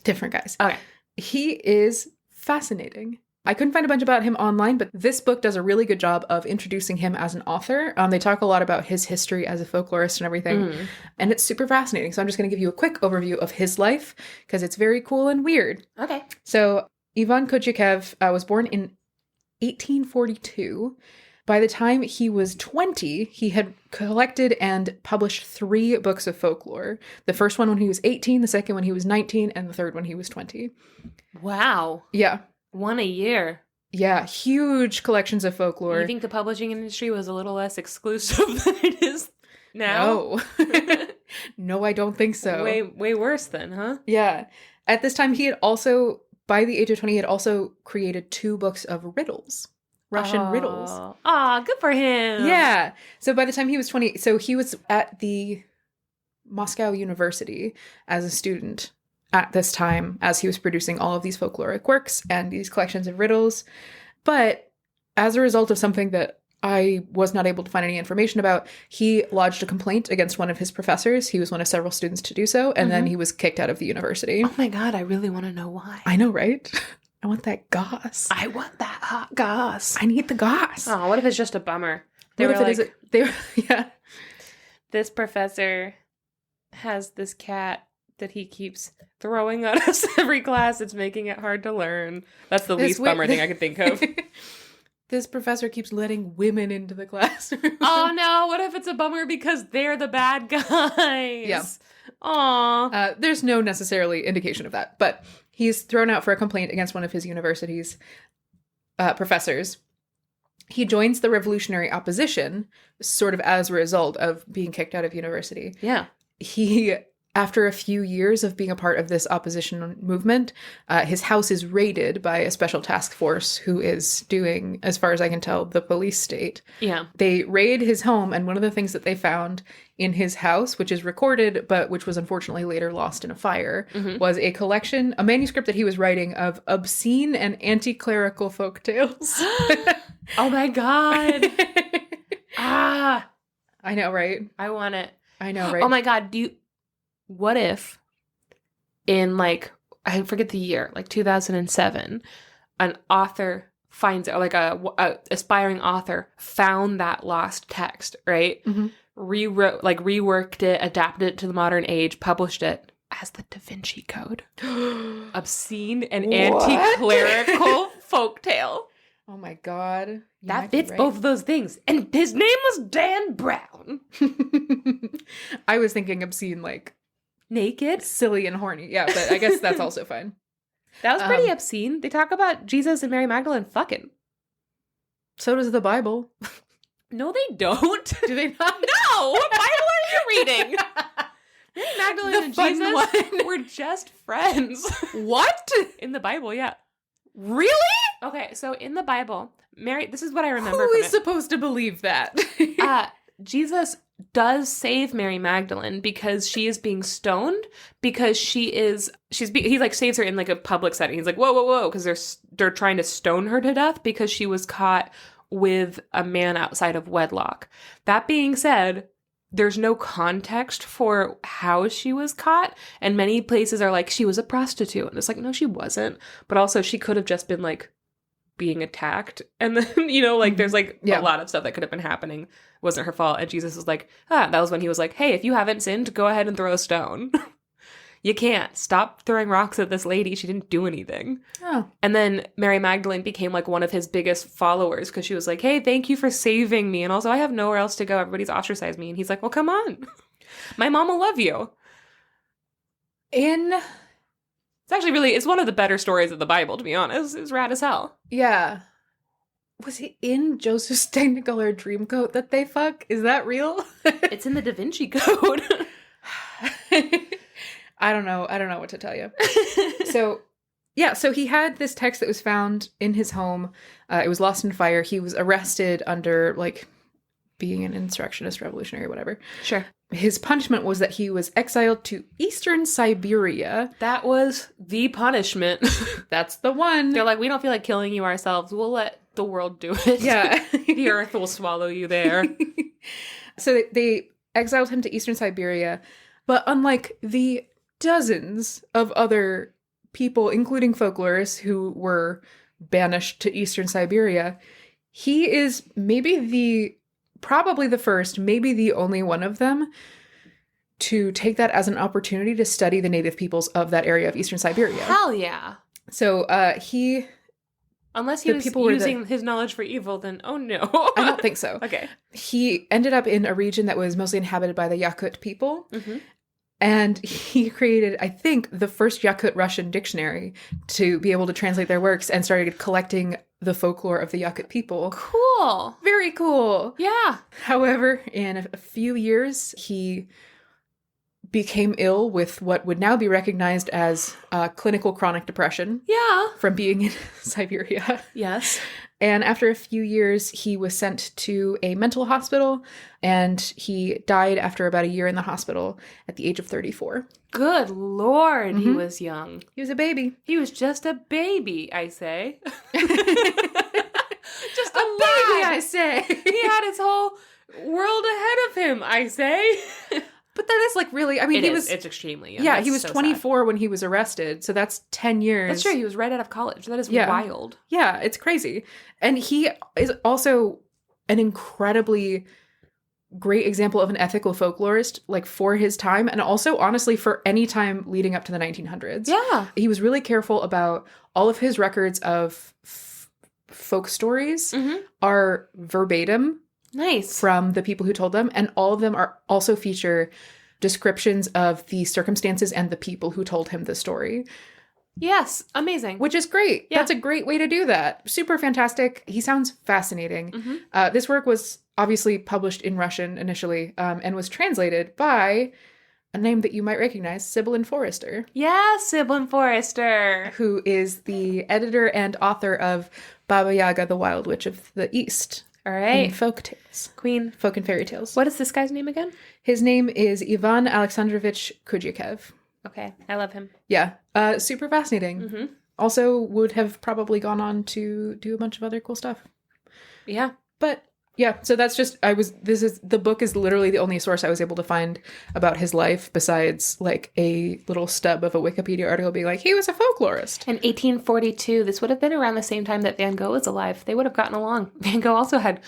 A: Different guys.
B: Okay.
A: He is fascinating. I couldn't find a bunch about him online, but this book does a really good job of introducing him as an author. They talk a lot about his history as a folklorist and everything, and it's super fascinating. So I'm just going to give you a quick overview of his life, because it's very cool and weird.
B: Okay.
A: So Ivan Kudyakov was born in 1842. By the time he was 20, he had collected and published 3 books of folklore. The first one when he was 18, the second when he was 19, and the third when he was 20.
B: Wow.
A: Yeah.
B: One a year.
A: Yeah, huge collections of folklore.
B: You think the publishing industry was a little less exclusive than it is now?
A: No. No, I don't think so.
B: Way worse then, huh?
A: Yeah. At this time, he had also, by the age of 20, he had also created 2 books of riddles. Russian riddles.
B: Aw, good for him.
A: Yeah. So by the time he was 20, so he was at the Moscow University as a student at this time, as he was producing all of these folkloric works and these collections of riddles. But as a result of something that I was not able to find any information about, he lodged a complaint against one of his professors. He was one of several students to do so, and then he was kicked out of the university.
B: Oh my god, I really want to know why.
A: I know, right? I want that goss.
B: I want that hot goss.
A: I need the goss.
B: Oh, what if it's just a bummer?
A: Yeah.
B: This professor has this cat that he keeps throwing at us every class. It's making it hard to learn. That's the least bummer thing I could think of.
A: This professor keeps letting women into the classroom.
B: Oh no, what if it's a bummer because they're the bad guys?
A: Yeah.
B: Aw.
A: There's no necessarily indication of that, but he's thrown out for a complaint against one of his university's professors. He joins the revolutionary opposition, sort of as a result of being kicked out of university.
B: Yeah.
A: He, after a few years of being a part of this opposition movement, his house is raided by a special task force who is doing, as far as I can tell, the police state.
B: Yeah.
A: They raid his home, and one of the things that they found in his house, which is recorded, but which was unfortunately later lost in a fire, was a manuscript that he was writing of obscene and anti-clerical folktales.
B: Oh my god.
A: I know, right?
B: I want it.
A: I know, right?
B: Oh my god, what if in I forget the year, 2007, an author finds it, or a aspiring author found that lost text, right? Reworked it, adapted it to the modern age, published it as the Da Vinci Code. Obscene and anti-clerical folktale.
A: Oh my god.
B: That fits both of those things. And his name was Dan Brown.
A: I was thinking obscene,
B: naked,
A: silly and horny. Yeah, but I guess that's also fine.
B: That was pretty obscene. They talk about Jesus and Mary Magdalene fucking.
A: So does the Bible.
B: No, they don't.
A: Do they not?
B: No! What Bible are you reading? Mary Magdalene and Jesus were just friends.
A: What?
B: In the Bible, yeah.
A: Really?
B: Okay, so in the Bible, Mary, this is what I remember
A: Who
B: from
A: is supposed to believe that?
B: Jesus does save Mary Magdalene because she is being stoned, because he saves her in a public setting. He's like, whoa, because they're trying to stone her to death because she was caught with a man outside of wedlock. That being said, there's no context for how she was caught, and many places are like, she was a prostitute, and it's like, no, she wasn't, but also she could have just been being attacked, and then there's a lot of stuff that could have been happening. It wasn't her fault. And Jesus was like, that was when he was like, hey, if you haven't sinned, go ahead and throw a stone. You can't stop throwing rocks at this lady. She didn't do anything.
A: Oh.
B: And then Mary Magdalene became one of his biggest followers because she was like, hey, thank you for saving me, and also I have nowhere else to go, everybody's ostracized me. And he's like, well, come on, my mom will love you. It's one of the better stories of the Bible, to be honest. It's rad as hell.
A: Yeah. Was it in Joseph's Technicolor Dreamcoat that they fuck? Is that real?
B: It's in the Da Vinci Code.
A: I don't know what to tell you. So he had this text that was found in his home. It was lost in fire. He was arrested under being an insurrectionist, revolutionary, whatever.
B: Sure.
A: his punishment was that he was exiled to eastern Siberia.
B: That was the punishment.
A: That's the one.
B: They're like, we don't feel like killing you ourselves. We'll let the world do it.
A: Yeah.
B: The earth will swallow you there.
A: So they exiled him to eastern Siberia. But unlike the dozens of other people, including folklorists, who were banished to eastern Siberia, he is probably the first, maybe the only one of them to take that as an opportunity to study the native peoples of that area of eastern Siberia.
B: Hell yeah.
A: So
B: Unless he was using his knowledge for evil, then oh no.
A: I don't think so.
B: Okay.
A: He ended up in a region that was mostly inhabited by the Yakut people.
B: Mm-hmm.
A: And he created, I think, the first Yakut Russian dictionary to be able to translate their works and started collecting the folklore of the Yakut people.
B: Cool.
A: Very cool.
B: Yeah.
A: However, in a few years, he became ill with what would now be recognized as clinical chronic depression.
B: Yeah.
A: From being in Siberia.
B: Yes.
A: And after a few years, he was sent to a mental hospital, and he died after about a year in the hospital at the age of 34.
B: Good Lord,
A: Mm-hmm.
B: He was young.
A: He was a baby.
B: He was just a baby, I say. Just
A: A baby, I say.
B: He had his whole world ahead of him, I say.
A: But that is like really, I mean,
B: it's extremely young.
A: Yeah,
B: That's
A: he was
B: so
A: 24 when he was arrested. So that's 10 years.
B: That's true. He was right out of college. That is
A: Yeah.
B: wild.
A: Yeah, it's crazy. And he is also an incredibly great example of an ethical folklorist, like for his time, and also honestly for any time leading up to the 1900s.
B: Yeah.
A: He was really careful about all of his records of folk stories
B: Mm-hmm.
A: are verbatim
B: Nice.
A: from the people who told them, and all of them are also feature descriptions of the circumstances and the people who told him the story.
B: Yes. Amazing.
A: Which is great.
B: Yeah.
A: That's a great way to do that. Super fantastic. He sounds fascinating.
B: Mm-hmm.
A: This work was obviously published in Russian initially, and was translated by a name that you might recognize, Sibyllin Forrester.
B: Yeah, Sibyllin Forrester.
A: Who is the editor and author of Baba Yaga, the Wild Witch of the East.
B: All
A: In
B: right.
A: folk tales.
B: Queen.
A: Folk and fairy tales.
B: What is this guy's name again?
A: His name is Ivan Alexandrovich Kudyakev.
B: Okay. I love him.
A: Yeah. Super fascinating.
B: Mm-hmm.
A: Also would have probably gone on to do a bunch of other cool stuff.
B: Yeah.
A: But yeah, so that's just, the book is literally the only source I was able to find about his life besides like a little stub of a Wikipedia article being like, he was a folklorist.
B: In 1842, this would have been around the same time that Van Gogh was alive. They would have gotten along. Van Gogh also had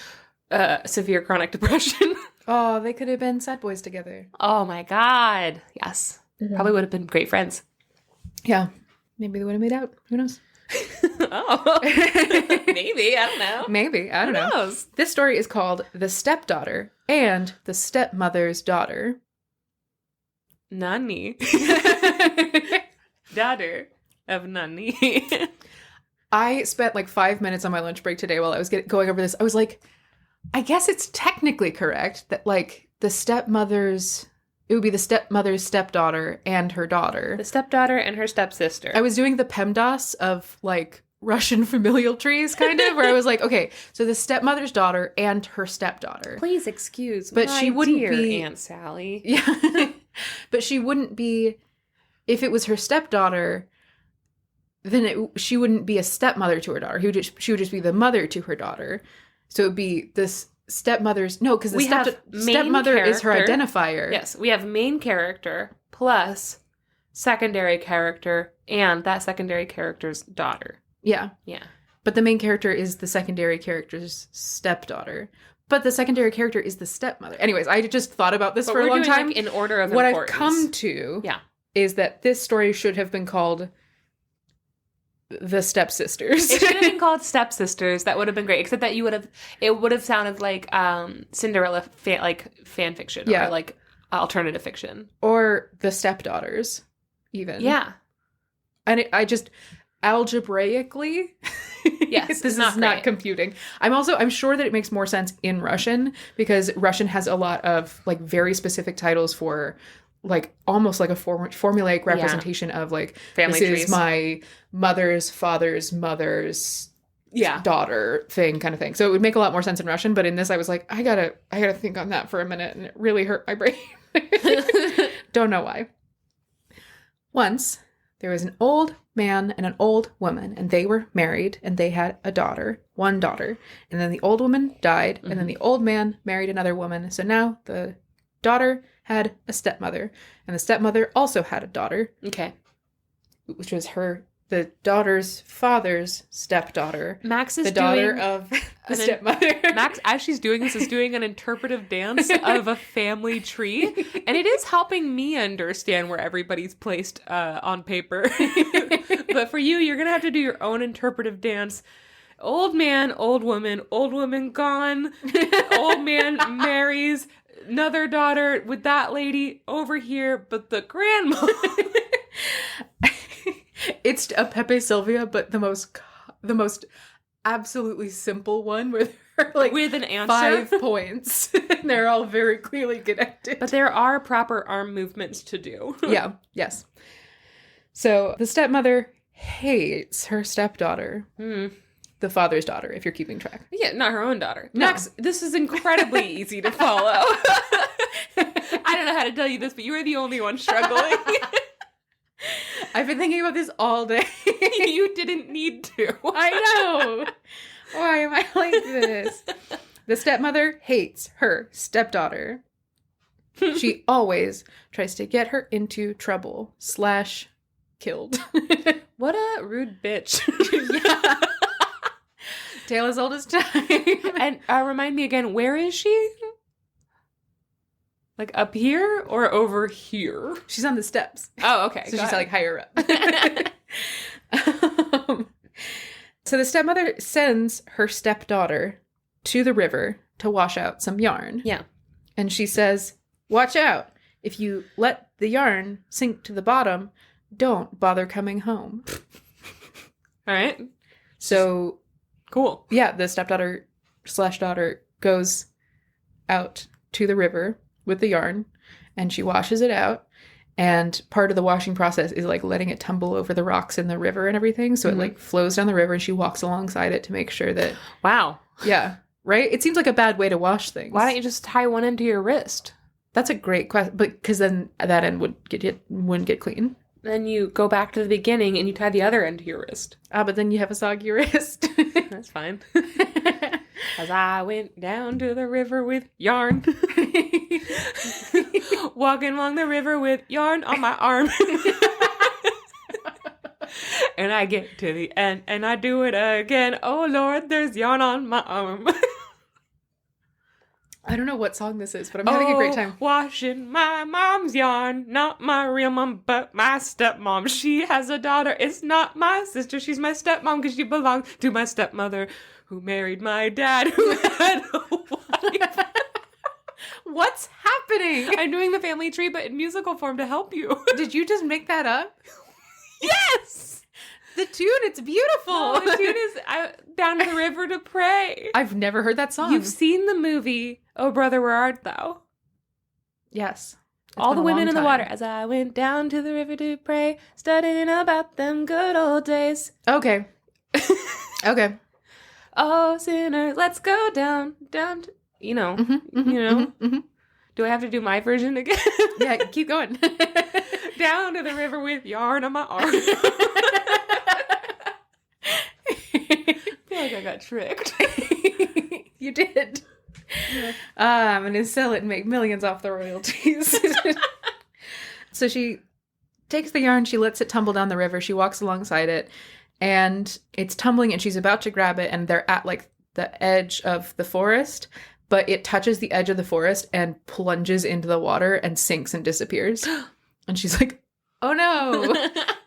B: severe chronic depression.
A: Oh, they could have been sad boys together.
B: Oh my God. Yes.
A: Mm-hmm.
B: Probably would have been great friends.
A: Yeah. Maybe they would have made out. Who knows?
B: Oh. Maybe. I don't know.
A: Maybe. I don't know.
B: Who knows?
A: This story is called The Stepdaughter and the Stepmother's Daughter.
B: Nani. Daughter of Nani.
A: I spent like 5 minutes on my lunch break today while I was going over this. I was like, I guess it's technically correct that like it would be the stepmother's stepdaughter and her daughter.
B: The stepdaughter and her stepsister.
A: I was doing the PEMDAS of like Russian familial trees kind of, where I was like, okay, so the stepmother's daughter and her stepdaughter.
B: Please excuse
A: But
B: my
A: she wouldn't
B: dear
A: be-
B: Aunt Sally.
A: Yeah. But she wouldn't be, if it was her stepdaughter, then she wouldn't be a stepmother to her daughter. She would just be the mother to her daughter. So it would be this stepmother's, no, because the
B: We have main
A: stepmother is her
B: character.
A: identifier.
B: Yes, we have main character plus secondary character and that secondary character's daughter.
A: Yeah.
B: Yeah.
A: But the main character is the secondary character's stepdaughter. But the secondary character is the stepmother. Anyways, I just thought about this
B: But
A: for a
B: we're
A: long
B: doing,
A: time.
B: like, in order of
A: What I've
B: importance.
A: come to
B: Yeah.
A: is that this story should have been called The Stepsisters.
B: It should have been called Stepsisters. That would have been great. Except that it would have sounded like Cinderella fan fiction
A: Yeah.
B: or like alternative fiction.
A: Or The Stepdaughters, even.
B: Yeah.
A: And I just, algebraically,
B: Yes,
A: this
B: it's not
A: is not
B: great.
A: computing. I'm sure that it makes more sense in Russian because Russian has a lot of like very specific titles for like almost like a formulaic representation of like,
B: Family
A: this
B: trees.
A: is my mother's father's mother's daughter thing kind of thing. So it would make a lot more sense in Russian. But in this, I was like, I gotta think on that for a minute. And it really hurt my brain. Don't know why. Once, there was an old man and an old woman, and they were married, and they had a daughter, one daughter. And then the old woman died, and then the old man married another woman. So now the daughter had a stepmother, and the stepmother also had a daughter.
B: Okay.
A: Which was the daughter's father's stepdaughter.
B: Max is
A: the daughter of the stepmother.
B: Max, as she's doing this, is doing an interpretive dance of a family tree. And it is helping me understand where everybody's placed on paper. But for you, you're going to have to do your own interpretive dance. Old man woman gone. Old man marries another daughter with that lady over here, but the grandma...
A: It's a Pepe Sylvia, but the most absolutely simple one where there are like
B: with an answer.
A: 5 points. And they're all very clearly connected.
B: But there are proper arm movements to do.
A: Yeah, yes. So the stepmother hates her stepdaughter. The father's daughter, if you're keeping track.
B: Yeah, not her own daughter.
A: No.
B: Max, this is incredibly easy to follow. I don't know how to tell you this, but you are the only one struggling.
A: I've been thinking about this all day.
B: You didn't need to.
A: I know. Why am I like this? The stepmother hates her stepdaughter. She always tries to get her into trouble / killed.
B: What a rude bitch.
A: Yeah. Tale as old as time.
B: And remind me again, where is she? Like up here or over here?
A: She's on the steps.
B: Oh, okay.
A: So she's like higher up. So the stepmother sends her stepdaughter to the river to wash out some yarn.
B: Yeah.
A: And she says, watch out. If you let the yarn sink to the bottom, don't bother coming home.
B: All right.
A: So,
B: cool.
A: Yeah, the stepdaughter / daughter goes out to the river with the yarn, and she washes it out. And part of the washing process is like letting it tumble over the rocks in the river and everything. So it like flows down the river, and she walks alongside it to make sure that...
B: Wow.
A: Yeah. Right? It seems like a bad way to wash things.
B: Why don't you just tie one end to your wrist?
A: That's a great question. But because then that end wouldn't get clean.
B: Then you go back to the beginning and you tie the other end to your wrist.
A: But then you have a soggy wrist.
B: That's fine. As I went down to the river with yarn. Walking along the river with yarn on my arm. And I get to the end and I do it again. Oh Lord, there's yarn on my arm.
A: I don't know what song this is, but I'm having a great time.
B: Washing my mom's yarn. Not my real mom, but my stepmom. She has a daughter. It's not my sister. She's my stepmom because she belongs to my stepmother who married my dad who had a wife.
A: What's happening?
B: I'm doing the family tree, but in musical form to help you.
A: Did you just make that up?
B: Yes!
A: The tune, it's beautiful.
B: No, the tune is Down to the River to Pray.
A: I've never heard that song.
B: You've seen the movie, Oh Brother, Where Art Thou?
A: Yes.
B: All the women in the water. As I went down to the river to pray, studying about them good old days.
A: Okay. Okay.
B: Oh, sinner, let's go down, to, you know. Do I have to do my version again?
A: Yeah, keep going.
B: Down to the river with yarn on my arm. I feel like I got tricked.
A: You did. Yeah. I'm going to sell it and make millions off the royalties. So she takes the yarn, she lets it tumble down the river, she walks alongside it, and it's tumbling and she's about to grab it, and they're at like the edge of the forest, but it touches the edge of the forest and plunges into the water and sinks and disappears. And she's like, oh no,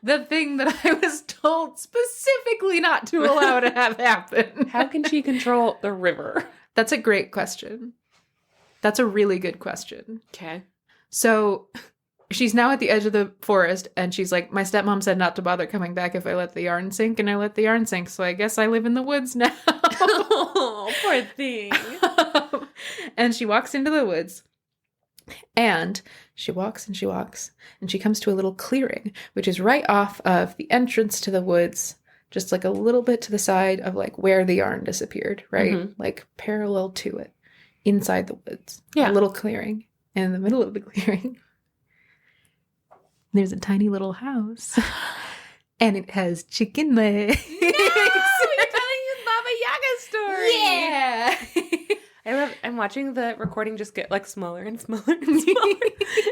A: the thing that I was told specifically not to allow to have happen.
B: How can she control the river?
A: That's a great question. That's a really good question.
B: Okay.
A: So she's now at the edge of the forest, and she's like, my stepmom said not to bother coming back if I let the yarn sink, and I let the yarn sink, so I guess I live in the woods now.
B: Oh, poor thing.
A: And she walks into the woods, and she walks and she walks, and she comes to a little clearing, which is right off of the entrance to the woods, just like a little bit to the side of like where the yarn disappeared, right? Mm-hmm. Like parallel to it, inside the woods. Yeah. A little clearing. in the middle of the clearing, there's a tiny little house. And it has chicken legs.
B: No! You're telling your Baba Yaga story!
A: Yeah!
B: I'm watching the recording just get, like, smaller and smaller and smaller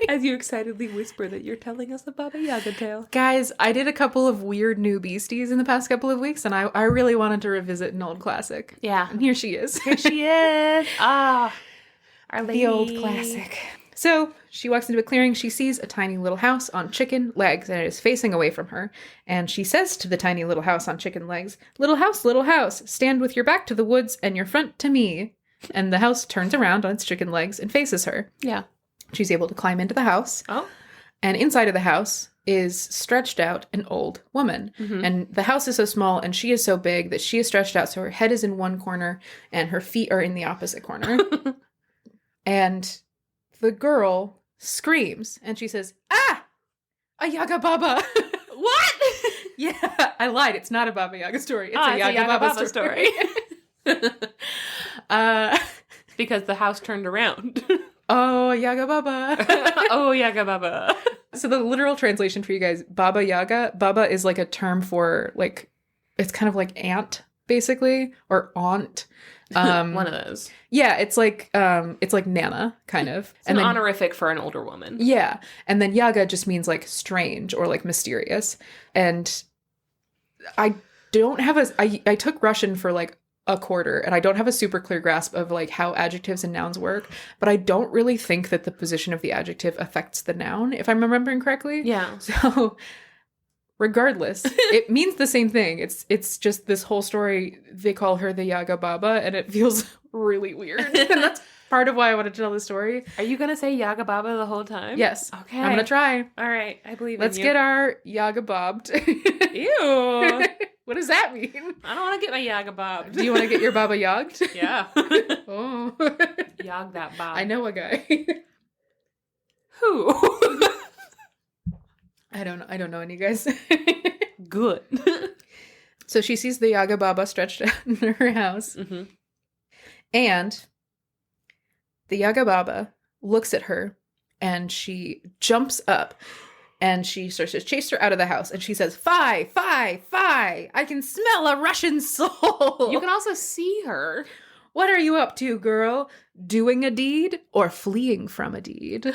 B: as you excitedly whisper that you're telling us a Baba Yaga tale.
A: Guys, I did a couple of weird new beasties in the past couple of weeks, and I really wanted to revisit an old classic.
B: Yeah.
A: And here she is.
B: Here she is. Ah. Our lady.
A: The old classic. So she walks into a clearing. She sees a tiny little house on chicken legs, and it is facing away from her. And she says to the tiny little house on chicken legs, little house, stand with your back to the woods and your front to me. And the house turns around on its chicken legs and faces her.
B: Yeah.
A: She's able to climb into the house.
B: Oh.
A: And inside of the house is stretched out an old woman.
B: Mm-hmm.
A: And the house is so small and she is so big that she is stretched out. So her head is in one corner and her feet are in the opposite corner. And the girl screams and she says, "Ah! A Yaga Baba!"
B: What?
A: Yeah, I lied. It's not a Baba Yaga story. It's a Yaga Baba story.
B: Because the house turned around.
A: Oh, Yaga Baba.
B: Oh, Yaga Baba.
A: So the literal translation for you guys, Baba Yaga, Baba is like a term for like, it's kind of like aunt, basically, or aunt.
B: One of those.
A: Yeah, it's like Nana, kind of.
B: It's an honorific for an older woman.
A: Yeah. And then Yaga just means like strange or like mysterious. And I don't have I took Russian for like a quarter, and I don't have a super clear grasp of like how adjectives and nouns work, but I don't really think that the position of the adjective affects the noun, if I'm remembering correctly.
B: Yeah.
A: So regardless, it means the same thing. It's just this whole story, they call her the Yaga Baba, and it feels really weird. And that's part of why I wanted to tell the story.
B: Are you going to say Yaga Baba the whole time?
A: Yes.
B: Okay.
A: I'm going to try.
B: All right. I believe
A: Let's
B: in you.
A: get our Yaga bobbed.
B: Ew.
A: What does that mean?
B: I don't want to get my Yaga bobbed.
A: Do you want to get your Baba yogged?
B: Yeah.
A: Oh.
B: Yog that bob.
A: I know a guy.
B: Who?
A: I don't know any guys.
B: Good.
A: So she sees the Yaga Baba stretched out in her house.
B: Mm-hmm.
A: And the Yaga Baba looks at her and she jumps up and she starts to chase her out of the house. And she says, "Fie, fie, fie. I can smell a Russian soul."
B: You can also see her.
A: "What are you up to, girl? Doing a deed or fleeing from a deed?"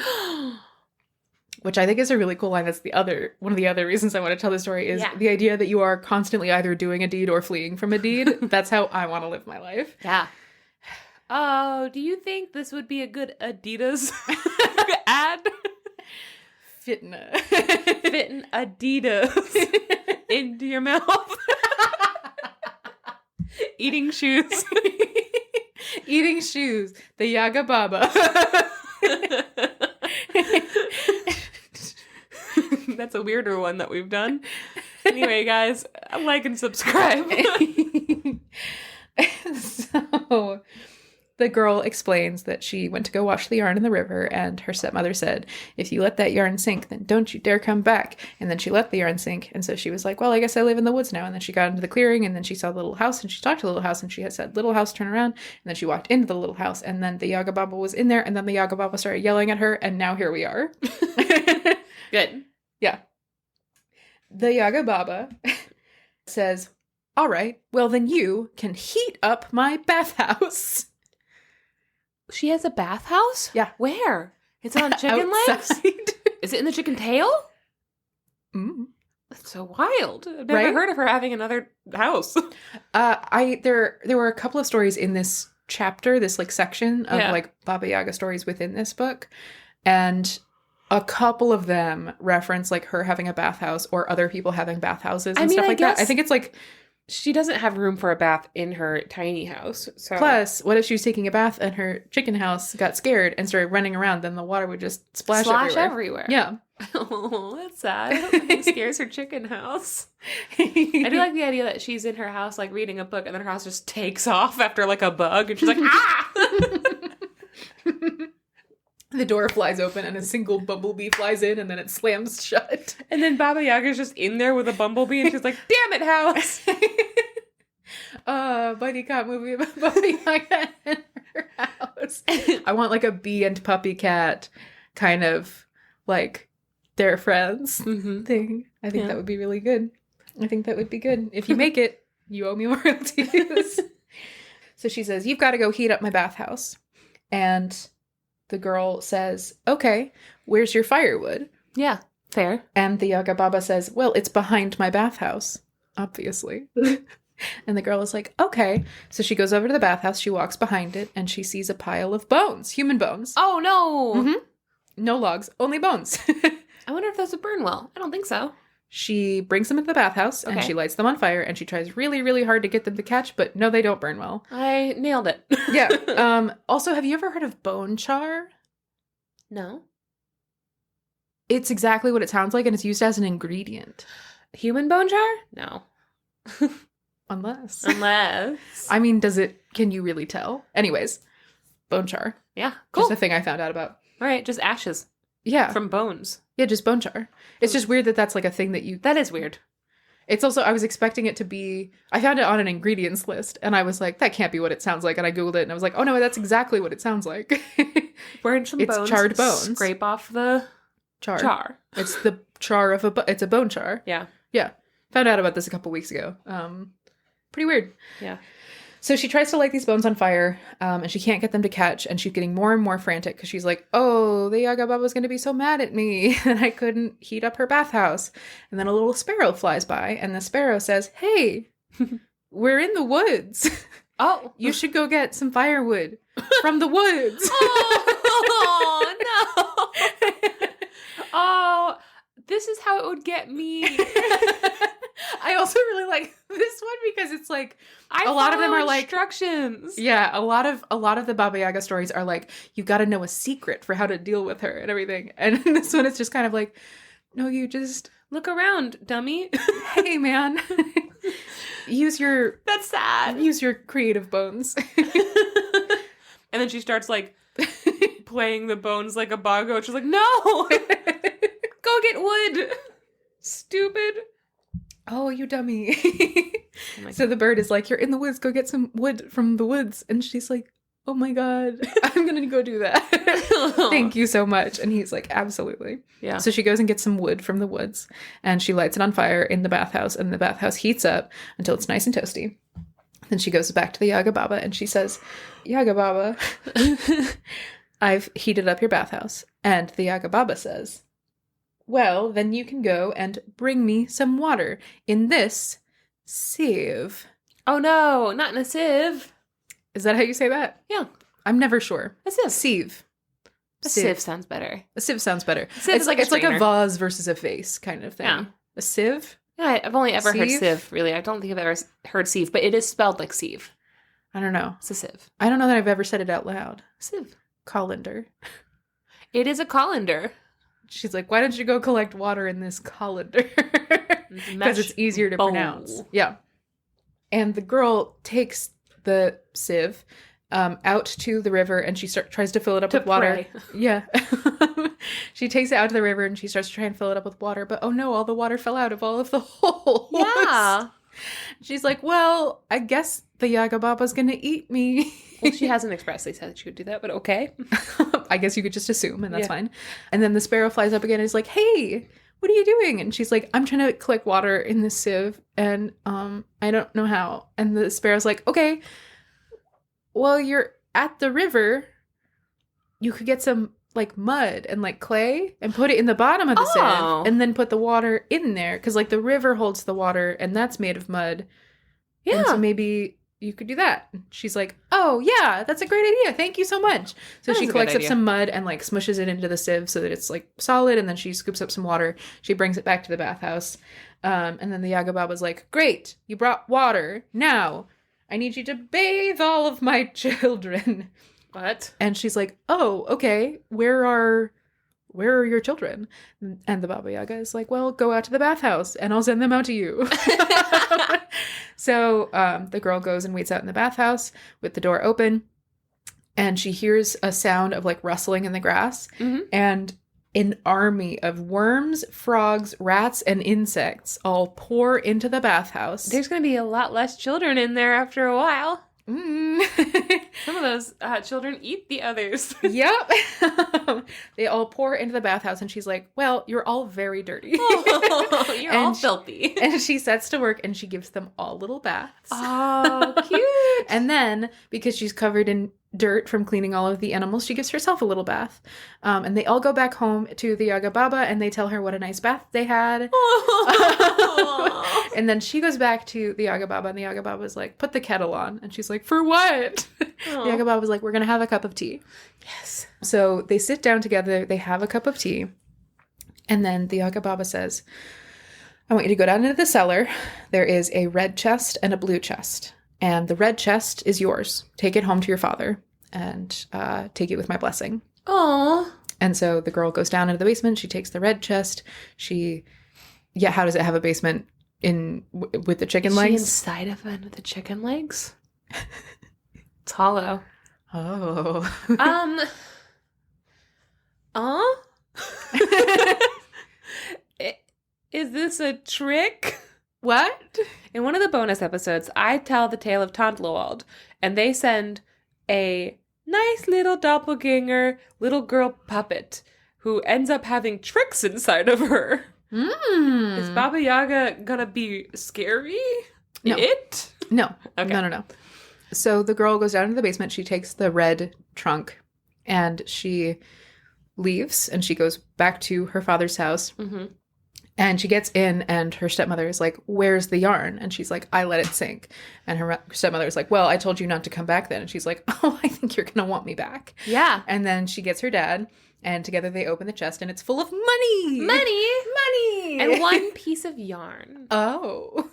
A: Which I think is a really cool line. That's one of the other reasons I want to tell this story is the idea that you are constantly either doing a deed or fleeing from a deed. That's how I want to live my life.
B: Yeah. Oh, do you think this would be a good Adidas ad?
A: Fitting
B: Adidas into your mouth. Eating shoes.
A: Eating shoes. The Yaga Baba.
B: That's a weirder one that we've done. Anyway, guys, like and subscribe.
A: So the girl explains that she went to go wash the yarn in the river, and her stepmother said, "If you let that yarn sink, then don't you dare come back." And then she let the yarn sink, and so she was like, "Well, I guess I live in the woods now." And then she got into the clearing, and then she saw the little house, and she talked to the little house, and she had said, "Little house, turn around." And then she walked into the little house, and then the Yaga Baba was in there, and then the Yaga Baba started yelling at her, and now here we are.
B: Good.
A: Yeah. The Yaga Baba says, "All right, well then you can heat up my bathhouse."
B: She has a bathhouse?
A: Yeah.
B: Where? It's on chicken legs? Is it in the chicken tail?
A: Mm.
B: That's so wild. I've never
A: Right?
B: heard of her having another house.
A: There were a couple of stories in this chapter, this like section of like Baba Yaga stories within this book, and a couple of them reference like her having a bathhouse or other people having bathhouses and stuff like that. I think it's like
B: she doesn't have room for a bath in her tiny house. So
A: plus, what if she was taking a bath and her chicken house got scared and started running around? Then the water would just splash everywhere. Yeah.
B: Oh, that's sad. I hope nothing scares her chicken house. I do like the idea that she's in her house, like reading a book, and then her house just takes off after like a bug, and she's like, ah!
A: The door flies open and a single bumblebee flies in and then it slams shut.
B: And then Baba Yaga's just in there with a bumblebee and she's like, "Damn it, house!"
A: Buddy cop movie about Baba Yaga and her house. is. I want like a bee and puppy cat kind of like they're friends thing. I think that would be really good. I think that would be good. If you make it, you owe me royalties. So she says, you've got to go heat up my bathhouse. And the girl says, okay, where's your firewood?
B: Yeah, fair.
A: And the Yaga Baba says, well, it's behind my bathhouse, obviously. And the girl is like, okay. So she goes over to the bathhouse, she walks behind it, and she sees a pile of bones, human bones.
B: Oh, no.
A: No logs, only bones.
B: I wonder if those would burn well. I don't think so.
A: She brings them into the bathhouse, and she lights them on fire, and she tries really, really hard to get them to catch, but no, they don't burn well.
B: I nailed it.
A: Yeah. Also, have you ever heard of bone char?
B: No.
A: It's exactly what it sounds like, and it's used as an ingredient.
B: Human bone char? No.
A: Unless.
B: Unless.
A: I mean, can you really tell? Anyways, bone char.
B: Yeah, cool.
A: Just a thing I found out about.
B: All right, just ashes.
A: Yeah.
B: From bones.
A: Yeah, just bone char. It's just weird that that's like a thing that you...
B: That is weird.
A: It's also, I was expecting it to be... I found it on an ingredients list, and I was like, that can't be what it sounds like, and I Googled it, and I was like, oh no, that's exactly what it sounds like.
B: Burn some
A: it's
B: bones.
A: Charred bones.
B: Scrape off the... Char.
A: It's the char of it's a bone char.
B: Yeah.
A: Yeah. Found out about this a couple weeks ago. Pretty weird.
B: Yeah.
A: So she tries to light these bones on fire, and she can't get them to catch, and she's getting more and more frantic because she's like, oh, the Yaga Baba's going to be so mad at me that I couldn't heat up her bathhouse. And then a little sparrow flies by, and the sparrow says, hey, we're in the woods.
B: Oh.
A: You should go get some firewood from the woods.
B: Oh, no. Oh, this is how it would get me.
A: I also really like this one because it's like a lot of them are like
B: instructions.
A: Yeah, a lot of the Baba Yaga stories are like you got to know a secret for how to deal with her and everything. And this one is just kind of like, no, you just
B: look around, dummy.
A: Hey, man,
B: That's sad.
A: Use your creative bones.
B: And then she starts like playing the bones like a boggo. She's like, no, go get wood, stupid.
A: Oh, you dummy. So the bird is like, you're in the woods, go get some wood from the woods. And she's like, oh my God, I'm going to go do that. Thank you so much. And he's like, absolutely.
B: Yeah.
A: So she goes and gets some wood from the woods and she lights it on fire in the bathhouse, and the bathhouse heats up until it's nice and toasty. Then she goes back to the Yaga Baba and she says, Yaga Baba, I've heated up your bathhouse. And the Yaga Baba says, well, then you can go and bring me some water in this sieve.
B: Oh no, not in a sieve.
A: Is that how you say that?
B: Yeah.
A: I'm never sure.
B: A sieve.
A: Sieve.
B: A sieve sounds better.
A: A sieve sounds better.
B: Sieve is like a
A: it's like a
B: strainer.
A: vase versus a vase kind of thing.
B: Yeah.
A: A sieve?
B: Yeah, I've only ever heard
A: Sieve?
B: sieve, really. I don't think I've ever heard sieve, but it is spelled like sieve.
A: I don't know.
B: It's a sieve.
A: I don't know that I've ever said it out loud.
B: Sieve.
A: Colander.
B: It is a colander.
A: She's like, why don't you go collect water in this colander? Because it's easier to
B: bowl.
A: pronounce. Yeah. And the girl takes the sieve out to the river and she tries to fill it up with water.
B: Pray.
A: Yeah. She takes it out to the river and she starts to try and fill it up with water. But oh no, all the water fell out of all of the holes.
B: Yeah.
A: She's like, well, I guess the Yaga Baba's going to eat me.
B: Well, she hasn't expressly said she would do that, but okay.
A: I guess you could just assume, and that's
B: Yeah.
A: fine. And then the sparrow flies up again and is like, hey, what are you doing? And she's like, I'm trying to collect water in this sieve, and I don't know how. And the sparrow's like, okay, well, you're at the river. You could get some, like, mud and, like, clay and put it in the bottom of the sieve, and then put the water in there. Because, like, the river holds the water, and that's made of mud.
B: Yeah.
A: And so maybe you could do that. She's like, oh, yeah, that's a great idea. Thank you so much. So
B: That
A: she
B: is a
A: collects
B: good
A: up
B: idea.
A: some mud and like smushes it into the sieve so that it's like solid. And then she scoops up some water. She brings it back to the bathhouse. And then the Yaga Baba's like, great, you brought water. Now I need you to bathe all of my children.
B: What?
A: And she's like, oh, okay, where are your children? And the Baba Yaga is like, well, go out to the bathhouse and I'll send them out to you. So the girl goes and waits out in the bathhouse with the door open, and she hears a sound of like rustling in the grass, and an army of worms, frogs, rats, and insects all pour into the bathhouse.
B: There's going to be a lot less children in there after a while. Some of those children eat the others.
A: Yep. They all pour into the bathhouse, and she's like, well, you're all very dirty.
B: You're all filthy.
A: And she sets to work, and she gives them all little baths.
B: Oh, cute.
A: And then, because she's covered in dirt from cleaning all of the animals, she gives herself a little bath. And they all go back home to the Yaga Baba, and they tell her what a nice bath they had. And then she goes back to the Yaga Baba, and the Yaga Baba is like, put the kettle on. And she's like, for what? The Yaga Baba was like, we're going to have a cup of tea.
B: Yes.
A: So they sit down together, they have a cup of tea, and then the Yaga Baba says, I want you to go down into the cellar. There is a red chest and a blue chest. And the red chest is yours. Take it home to your father and take it with my blessing.
B: Aww.
A: And so the girl goes down into the basement. She takes the red chest. How does it have a basement with the chicken legs?
B: Inside of it with the chicken legs? It's hollow.
A: Oh.
B: Is this a trick?
A: What?
B: In one of the bonus episodes, I tell the tale of Tantloald, and they send a nice little doppelganger little girl puppet who ends up having tricks inside of her. Is Baba Yaga gonna be scary?
A: No. No.
B: Okay.
A: No. So the girl goes down into the basement. She takes the red trunk, and she leaves, and she goes back to her father's house.
B: Mm-hmm.
A: And she gets in, and her stepmother is like, where's the yarn? And she's like, I let it sink. And her stepmother is like, well, I told you not to come back then. And she's like, oh, I think you're going to want me back.
B: Yeah.
A: And then she gets her dad, and together they open the chest, and it's full of money.
B: Money! And one piece of yarn.
A: Oh.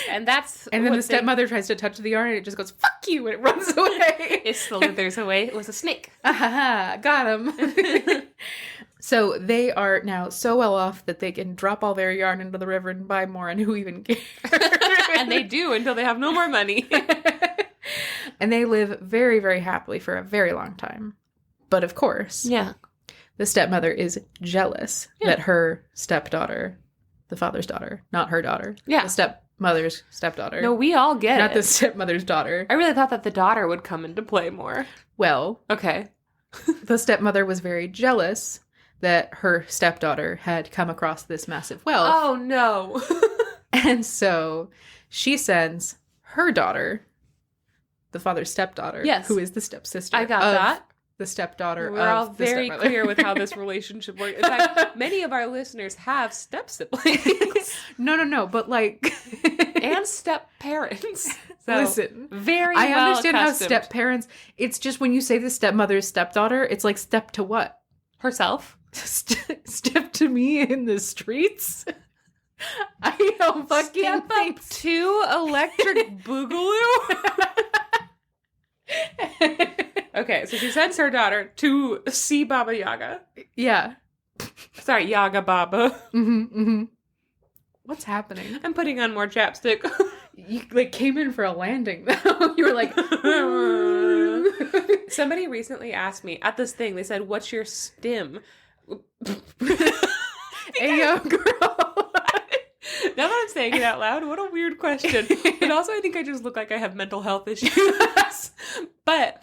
B: And that's
A: And then the stepmother tries to touch the yarn, and it just goes, fuck you, and it runs away.
B: It slithers away. It was a snake.
A: Got him. So they are now so well off that they can drop all their yarn into the river and buy more, and who even cares?
B: And they do until they have no more money.
A: And they live very, very happily for a very long time. But of course, the stepmother is jealous that her stepdaughter, the father's daughter, not her daughter, the stepmother's stepdaughter.
B: No, we all get
A: not
B: it.
A: the stepmother's daughter.
B: I really thought that the daughter would come into play more.
A: Well,
B: okay.
A: The stepmother was very jealous that her stepdaughter had come across this massive wealth.
B: Oh, no.
A: And so she sends her daughter, the father's stepdaughter, who is the stepsister.
B: I got that.
A: The stepdaughter.
B: We're all very clear with how this relationship works. In fact, many of our listeners have step siblings.
A: No, but like
B: and step parents. So
A: listen,
B: very.
A: I
B: well
A: understand
B: accustomed.
A: how step parents. It's just when you say the stepmother's stepdaughter, it's like step to what?
B: Herself.
A: Step to me in the streets. I don't fucking
B: step
A: think
B: up to Electric Boogaloo. Okay, so she sends her daughter to see Baba Yaga.
A: Yeah.
B: Sorry, Yaga Baba.
A: What's happening?
B: I'm putting on more chapstick.
A: You like came in for a landing though. You were like
B: Somebody recently asked me at this thing, they said, what's your stim?
A: Ayo, girl.
B: Now that I'm saying it out loud, what a weird question. But also I think I just look like I have mental health issues. But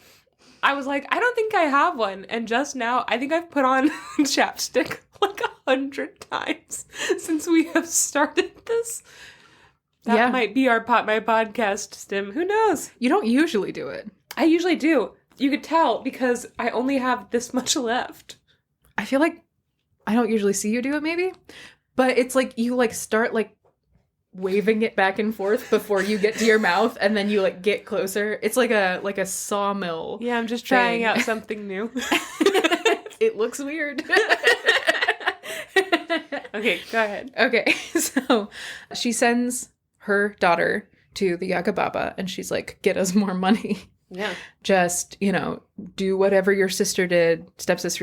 B: I was like, I don't think I have one. And just now, I think I've put on chapstick like 100 times since we have started this. That might be my podcast stim. Who knows?
A: You don't usually do it.
B: I usually do. You could tell because I only have this much left.
A: I feel like I don't usually see you do it maybe, but it's like you like start like waving it back and forth before you get to your mouth, and then you like get closer. It's like a sawmill.
B: Yeah, I'm just trying out something new.
A: It looks weird.
B: Okay, go ahead.
A: Okay, so she sends her daughter to the Yaga Baba, and she's like, get us more money.
B: Yeah.
A: Just, do whatever your stepsister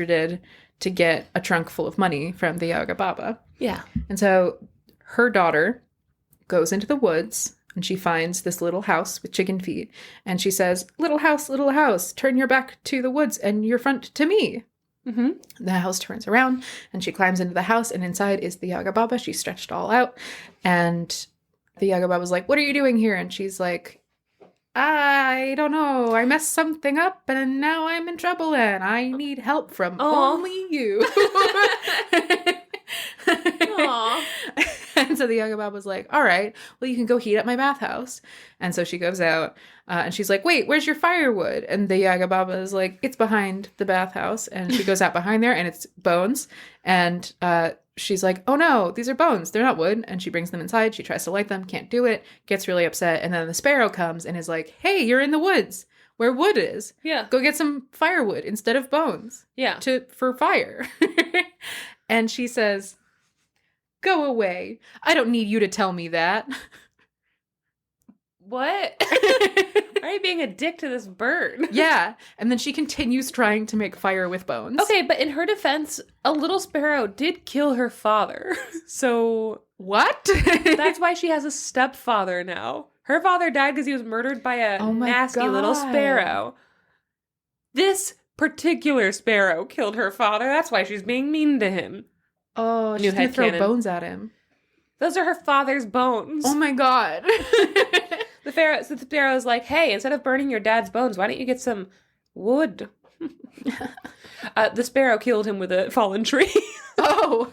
A: did to get a trunk full of money from the Yaga Baba.
B: Yeah.
A: And so her daughter goes into the woods, and she finds this little house with chicken feet, and she says, little house, turn your back to the woods and your front to me. Mm-hmm. The house turns around, and she climbs into the house, and inside is the Yaga Baba. She's stretched all out, and the Yaga Baba's like, what are you doing here? And she's like, I don't know. I messed something up and now I'm in trouble and I need help from
B: Aw.
A: only you.
B: Aw.
A: And so the Yaga Baba was like, all right, well, you can go heat up my bathhouse. And so she goes out and she's like, wait, where's your firewood? And the Yaga Baba is like, it's behind the bathhouse. And she goes out behind there and it's bones. And she's like, oh no, these are bones. They're not wood. And she brings them inside. She tries to light them, can't do it, gets really upset. And then the sparrow comes and is like, hey, you're in the woods where wood is.
B: Yeah.
A: Go get some firewood instead of bones
B: Yeah.
A: for fire. And she says, go away. I don't need you to tell me that.
B: What? Why are you being a dick to this bird?
A: Yeah. And then she continues trying to make fire with bones.
B: Okay, but in her defense, a little sparrow did kill her father. So
A: What?
B: that's why she has a stepfather now. Her father died because he was murdered by a
A: Oh my
B: nasty little
A: God.
B: sparrow. This particular sparrow killed her father. That's why she's being mean to him.
A: Oh,
B: New
A: she's gonna throw
B: headcanon.
A: bones at him.
B: Those are her father's bones.
A: Oh my God.
B: The sparrow's like, hey, instead of burning your dad's bones, why don't you get some wood? The sparrow killed him with a fallen tree.
A: Oh.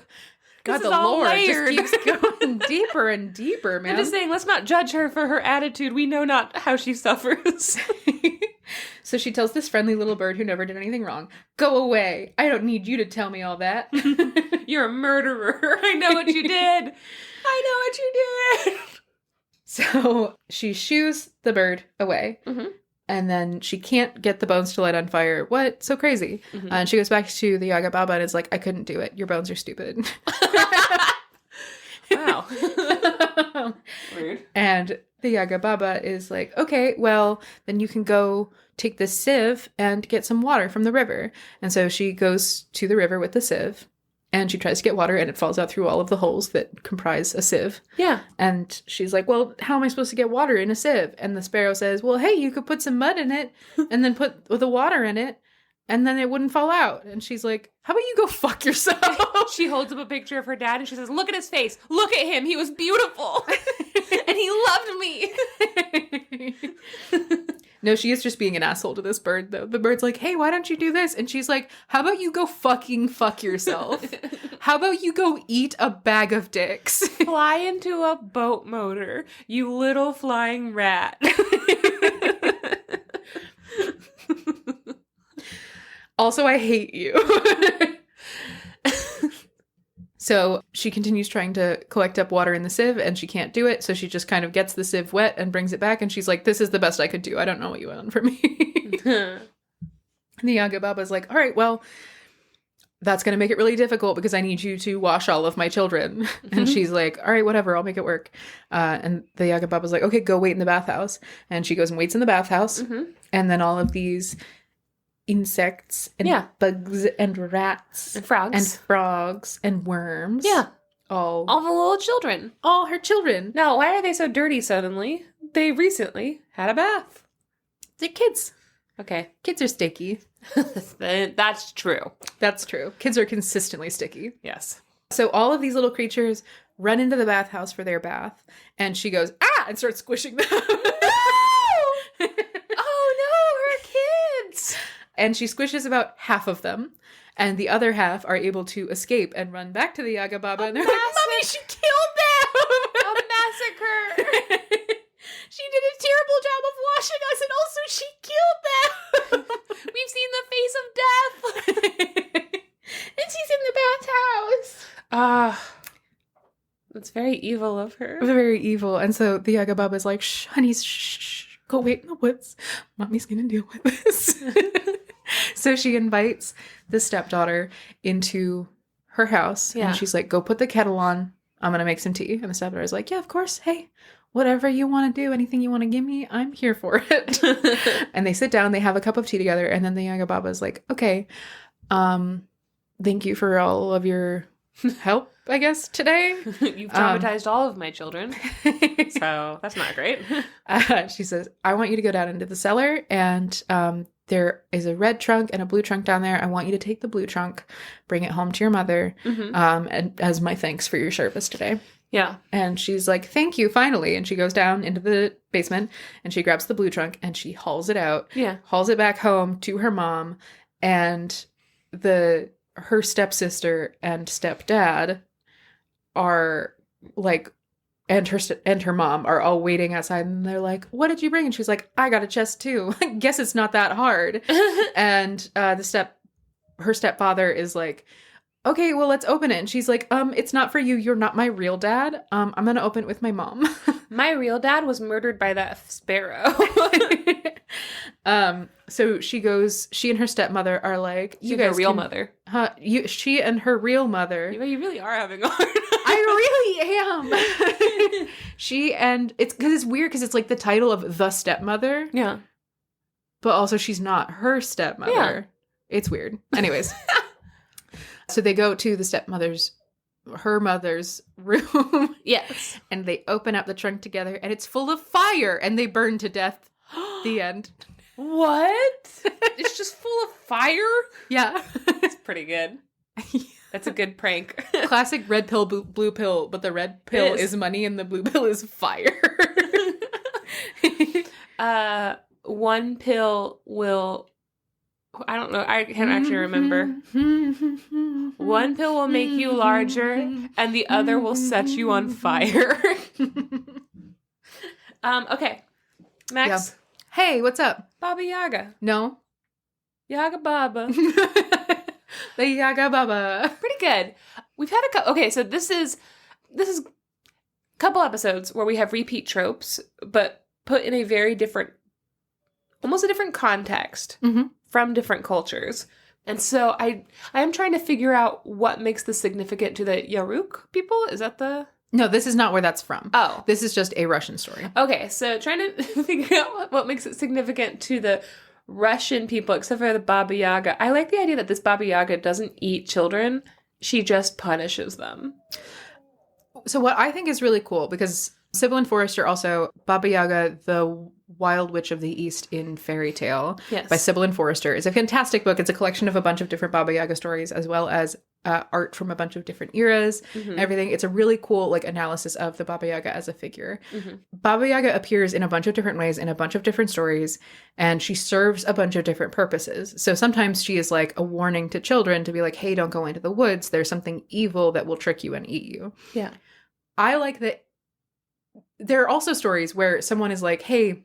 A: God,
B: This
A: the
B: is all
A: lore
B: layered.
A: just keeps going deeper and deeper, man.
B: I'm just saying, let's not judge her for her attitude. We know not how she suffers.
A: So she tells this friendly little bird who never did anything wrong, go away. I don't need you to tell me all that.
B: You're a murderer. I know what you did. I know what you did.
A: So she shoos the bird away.
B: Mhm.
A: And then she can't get the bones to light on fire. What? So crazy.
B: Mhm.
A: And she goes back to the Yaga Baba and is like, I couldn't do it. Your bones are stupid.
B: Wow. Weird.
A: And the Yaga Baba is like, okay, well, then you can go take this sieve and get some water from the river. And so she goes to the river with the sieve and she tries to get water and it falls out through all of the holes that comprise a sieve.
B: Yeah.
A: And she's like, well, how am I supposed to get water in a sieve? And the sparrow says, well, hey, you could put some mud in it and then put the water in it and then it wouldn't fall out. And she's like, how about you go fuck yourself?
B: She holds up a picture of her dad and she says, look at his face. Look at him. He was beautiful. And he loved me.
A: No, she is just being an asshole to this bird, though. The bird's like, hey, why don't you do this? And she's like, how about you go fucking fuck yourself? How about you go eat a bag of dicks?
B: Fly into a boat motor, you little flying rat.
A: Also, I hate you. So she continues trying to collect up water in the sieve and she can't do it. So she just kind of gets the sieve wet and brings it back. And she's like, this is the best I could do. I don't know what you want from me. And the Yaga Baba's like, all right, well, that's going to make it really difficult because I need you to wash all of my children. And she's like, all right, whatever, I'll make it work. And the Yaga Baba's like, okay, go wait in the bathhouse. And she goes and waits in the bathhouse.
B: Mhm.
A: And then all of these insects and bugs and rats
B: And frogs.
A: and frogs and worms.
B: Yeah.
A: All
B: All the little children.
A: all her children.
B: Now, why are they so dirty suddenly? They recently had a bath.
A: They're kids.
B: Okay.
A: Kids are sticky.
B: That's true.
A: That's true. Kids are consistently sticky.
B: Yes.
A: So all of these little creatures run into the bathhouse for their bath, and she goes, ah, and starts squishing them.
B: Oh no, her kids!
A: And she squishes about half of them, and the other half are able to escape and run back to the Yaga Baba, and they're like, Mommy, she killed them!
B: A massacre!
A: She did a terrible job of washing us, and also she killed them!
B: We've seen the face of death!
A: And she's in the bathhouse!
B: Ah. That's very evil of her.
A: Very evil. And so the Yaga Baba is like, shh, honey, shh, go wait in the woods. Mommy's gonna deal with this. So she invites the stepdaughter into her house.
B: Yeah.
A: And she's like, go put the kettle on. I'm gonna make some tea. And the stepdaughter is like, yeah, of course. Hey, whatever you want to do, anything you want to give me, I'm here for it. And they sit down, they have a cup of tea together. And then the Yaga Baba is like, okay, thank you for all of your help, I guess, today.
B: You've traumatized all of my children. So that's not great.
A: She says, I want you to go down into the cellar and there is a red trunk and a blue trunk down there. I want you to take the blue trunk, bring it home to your mother, and as my thanks for your service today.
B: Yeah.
A: And she's like, thank you, finally. And she goes down into the basement and she grabs the blue trunk and she hauls it out.
B: Yeah.
A: Hauls it back home to her mom. And her stepsister and stepdad are like, and her mom are all waiting outside, and they're like, what did you bring? And she's like, I got a chest too. I guess it's not that hard. And her stepfather is like, okay, well, let's open it. And she's like, it's not for you. You're not my real dad. I'm going to open it with my mom.
B: My real dad was murdered by that sparrow.
A: So she and her stepmother are like,
B: you guys real mother.
A: She and her real mother.
B: You really are having a hard time.
A: I really am. It's because it's weird because it's like the title of the stepmother.
B: Yeah.
A: But also she's not her stepmother. Yeah. It's weird. Anyways. So they go to her mother's room.
B: Yes.
A: And they open up the trunk together and it's full of fire and they burn to death. The end.
B: What? It's just full of fire?
A: Yeah.
B: It's pretty good. That's a good prank.
A: Classic red pill, blue pill, but the red pill is money and the blue pill is fire.
B: One pill will... I don't know. I can't actually remember. One pill will make you larger, and the other will set you on fire. Okay. Max.
A: Yeah. Hey, what's up?
B: Baba Yaga.
A: No.
B: Yaga Baba.
A: The Yaga Baba.
B: Pretty good. We've had okay, so this is a couple episodes where we have repeat tropes, but put in a very different, almost a different context.
A: Mm-hmm.
B: From different cultures. And so I am trying to figure out what makes this significant to the Yaruk people. Is that the...
A: No, this is not where that's from.
B: Oh.
A: This is just a Russian story.
B: Okay, so trying to figure out what makes it significant to the Russian people, except for the Baba Yaga. I like the idea that this Baba Yaga doesn't eat children. She just punishes them.
A: So what I think is really cool, because Sybil and Forrester also, Baba Yaga, the Wild Witch of the East in Fairy Tale, by Sybil and Forrester, is a fantastic book. It's a collection of a bunch of different Baba Yaga stories, as well as art from a bunch of different eras, everything. It's a really cool analysis of the Baba Yaga as a figure. Mm-hmm. Baba Yaga appears in a bunch of different ways in a bunch of different stories, and she serves a bunch of different purposes. So sometimes she is like a warning to children to be like, hey, don't go into the woods. There's something evil that will trick you and eat you.
B: Yeah.
A: I like that. There are also stories where someone is like, hey,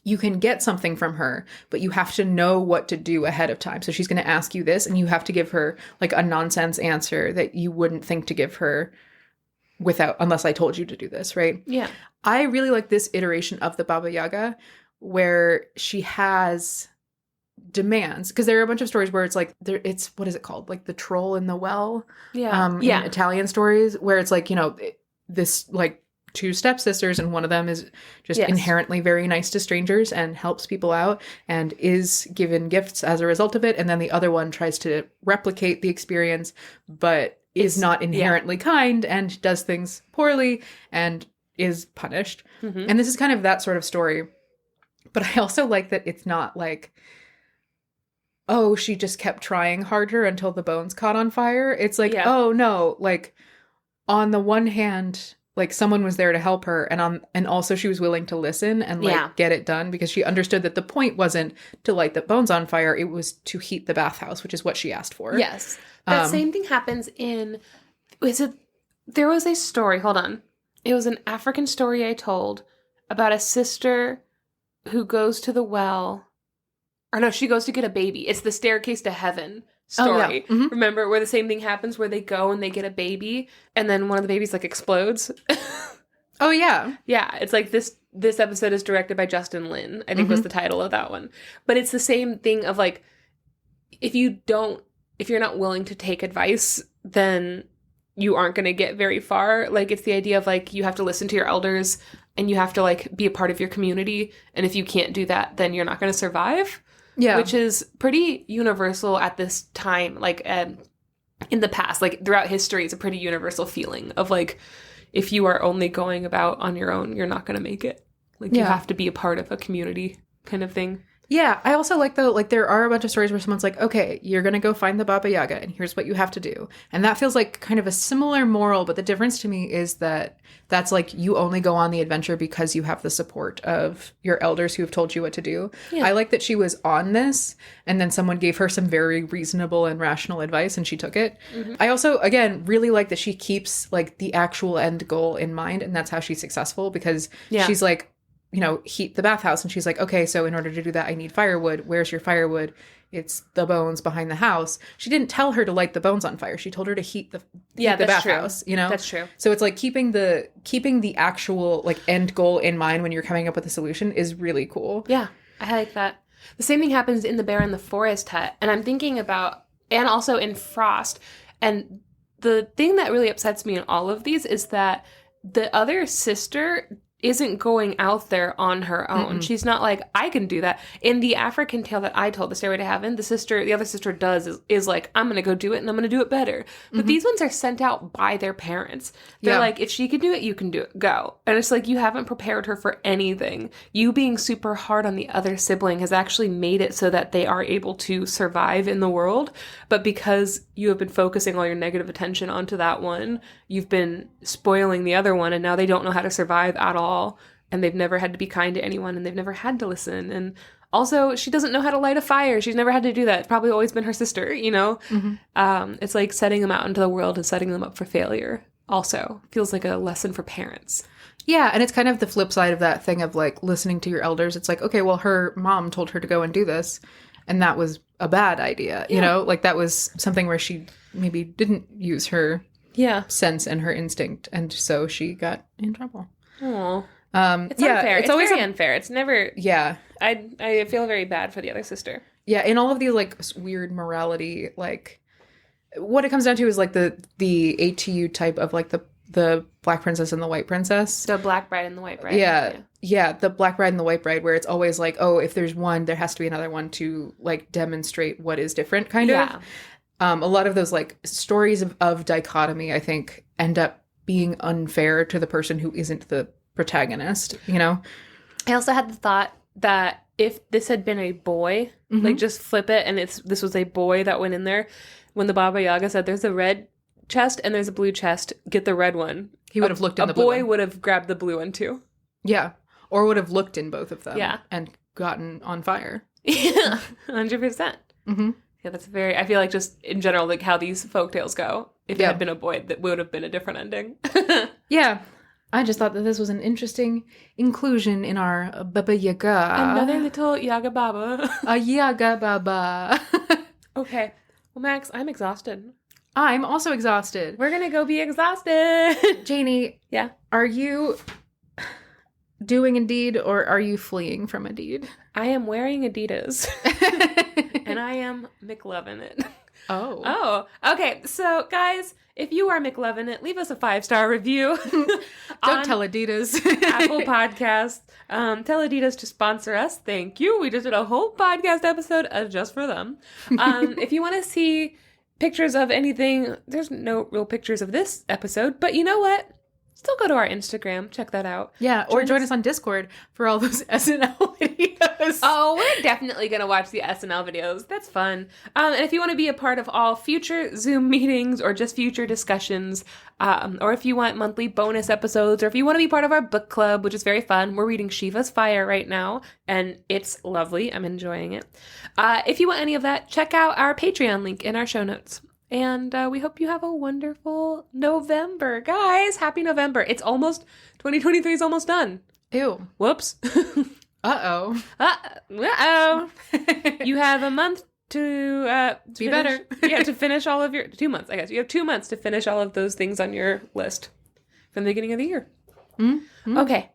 A: you can get something from her, but you have to know what to do ahead of time. So she's going to ask you this, and you have to give her a nonsense answer that you wouldn't think to give her unless I told you to do this, right?
B: Yeah.
A: I really like this iteration of the Baba Yaga where she has demands, because there are a bunch of stories where it's it's what is it called? Like the troll in the well.
B: Yeah.
A: In Italian stories where it's this two stepsisters, and one of them is just inherently very nice to strangers and helps people out and is given gifts as a result of it. And then the other one tries to replicate the experience, but is not inherently kind and does things poorly and is punished. Mm-hmm. And this is kind of that sort of story. But I also like that it's not oh, she just kept trying harder until the bones caught on fire. It's oh no, on the one hand, someone was there to help her, and also she was willing to listen and get it done, because she understood that the point wasn't to light the bones on fire, it was to heat the bathhouse, which is what she asked for.
B: Yes. That same thing happens there was a story, hold on. It was an African story I told about a sister who goes to the well, or no, she goes to get a baby. It's the staircase to heaven story.
A: Oh, yeah. Mm-hmm.
B: Remember, where the same thing happens, where they go and they get a baby, and then one of the babies explodes.
A: Oh yeah.
B: Yeah, it's this episode is directed by Justin Lin, I think was the title of that one. But it's the same thing of if you're not willing to take advice, then you aren't going to get very far. It's the idea of you have to listen to your elders, and you have to be a part of your community, and if you can't do that, then you're not going to survive. Yeah. Which is pretty universal at this time, in the past, throughout history, it's a pretty universal feeling of if you are only going about on your own, you're not going to make it. You have to be a part of a community kind of thing.
A: Yeah, I also like, though, like, there are a bunch of stories where someone's like, okay, you're going to go find the Baba Yaga, and here's what you have to do. And that feels like kind of a similar moral, but the difference to me is that that's like, you only go on the adventure because you have the support of your elders who have told you what to do.
B: Yeah.
A: I like that she was on this, and then someone gave her some very reasonable and rational advice, and she took it. I also, again, really like that she keeps, like, the actual end goal in mind, and that's how she's successful, because she's like, you know, heat the bathhouse. And she's like, okay, so in order to do that, I need firewood. Where's your firewood? It's the bones behind the house. She didn't tell her to light the bones on fire. She told her to heat the bathhouse, you know?
B: That's true.
A: So it's like keeping the actual, like, end goal in mind when you're coming up with a solution is really cool.
B: Yeah, I like that. The same thing happens in The Bear in the Forest Hut. And I'm thinking about, and also in Frost. And the thing that really upsets me in all of these is that the other sister isn't going out there on her own. She's not like, I can do that. In the African tale that I told, The Stairway to Heaven, the other sister is like, I'm going to go do it and I'm going to do it better. But these ones are sent out by their parents. They're like, if she can do it, you can do it. Go. And it's like, you haven't prepared her for anything. You being super hard on the other sibling has actually made it so that they are able to survive in the world. But because you have been focusing all your negative attention onto that one, you've been spoiling the other one, and now they don't know how to survive at all. And they've never had to be kind to anyone, and they've never had to listen. And also, she doesn't know how to light a fire. She's never had to do that. It's probably always been her sister, you know? It's like setting them out into the world and setting them up for failure. Also, feels like a lesson for parents.
A: Yeah, and it's kind of the flip side of that thing of, like, listening to your elders. It's like, okay, well, her mom told her to go and do this, and that was a bad idea, you know? Like, that was something where she maybe didn't use her sense and her instinct, and so she got in trouble.
B: Oh, it's unfair. It's always very unfair. It's never.
A: Yeah,
B: I feel very bad for the other sister.
A: Yeah, in all of these, like, weird morality, like, what it comes down to is, like, the ATU type of, like, the Black Princess and the White Princess.
B: The Black Bride and the White Bride.
A: Yeah, the Black Bride and the White Bride, where it's always like, oh, if there's one, there has to be another one to, like, demonstrate what is different, kind of. A lot of those, like, stories of dichotomy, I think, end up being unfair to the person who isn't the protagonist, you know?
B: I also had the thought that if this had been a boy, like, just flip it, and this was a boy that went in there, when the Baba Yaga said, there's a red chest and there's a blue chest, get the red one. He would have looked in the blue one. A boy would have grabbed the blue one, too.
A: Yeah. Or would have looked in both of them. Yeah. And gotten on fire.
B: Yeah. 100%. Yeah, that's I feel like just in general, like, how these folktales go, if it had been a boy, that would have been a different ending.
A: Yeah. I just thought that this was an interesting inclusion in our Baba Yaga.
B: Another little Yaga Baba.
A: A Yaga Baba.
B: Okay. Well, Max, I'm exhausted.
A: I'm also exhausted.
B: We're going to go be exhausted.
A: Janey. Yeah? Are you doing a deed, or are you fleeing from a deed?
B: I am wearing Adidas. And I am McLovin' it. Oh. Okay. So, guys, if you are McLovin' it, leave us a 5-star review.
A: Don't tell Adidas.
B: Apple Podcasts. Tell Adidas to sponsor us. Thank you. We just did a whole podcast episode just for them. If you want to see pictures of anything, there's no real pictures of this episode, but you know what? Still go to our Instagram. Check that out.
A: Yeah, or join us on Discord for all those SNL videos.
B: Oh, we're definitely going to watch the SNL videos. That's fun. And if you want to be a part of all future Zoom meetings or just future discussions, or if you want monthly bonus episodes, or if you want to be part of our book club, which is very fun, we're reading Shiva's Fire right now, and it's lovely. I'm enjoying it. If you want any of that, check out our Patreon link in our show notes. And we hope you have a wonderful November. Guys, happy November. It's almost, 2023 is almost done.
A: Ew.
B: Whoops.
A: Uh-oh.
B: Uh-oh. You have a month to
A: be better.
B: Yeah, to finish all of your, 2 months, I guess. You have 2 months to finish all of those things on your list from the beginning of the year. Okay.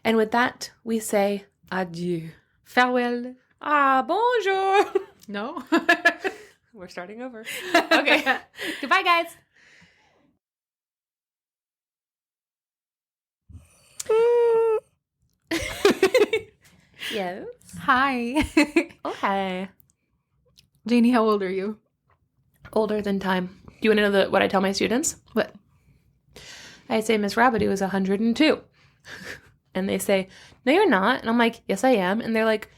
B: And with that, we say adieu.
A: Farewell.
B: Bonjour.
A: No.
B: We're starting over. Okay. Goodbye, guys. Yes.
A: Hi.
B: Oh, hi.
A: Janey, how old are you?
B: Older than time. Do you want to know what I tell my students?
A: What?
B: I say Miss Rabbity was 102. And they say, no, you're not. And I'm like, yes, I am. And they're like,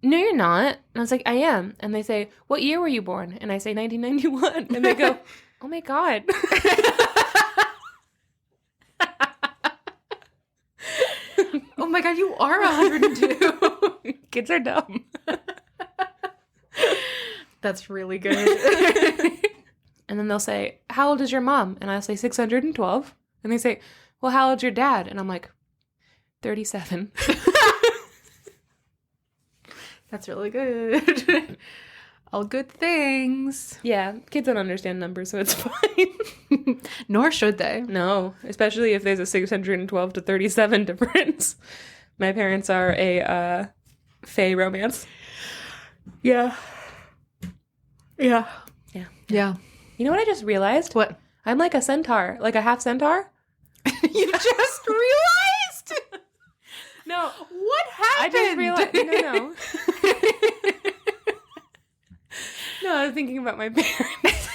B: no, you're not. And I was like, I am. And they say, what year were you born? And I say 1991. And they go, oh my God.
A: Oh my God, you are 102.
B: Kids are dumb.
A: That's really good.
B: And then they'll say, how old is your mom? And I'll say 612. And they say, well, how old's your dad? And I'm like, 37.
A: That's really good. All good things.
B: Yeah, kids don't understand numbers, so it's fine.
A: Nor should they.
B: No, especially if there's a 612 to 37 difference. My parents are a fae romance.
A: Yeah. Yeah.
B: Yeah.
A: Yeah.
B: You know what I just realized?
A: What?
B: I'm like a centaur, like a half centaur.
A: You just realized?
B: No.
A: What happened?
B: I just realized. No. No, I was thinking about my parents.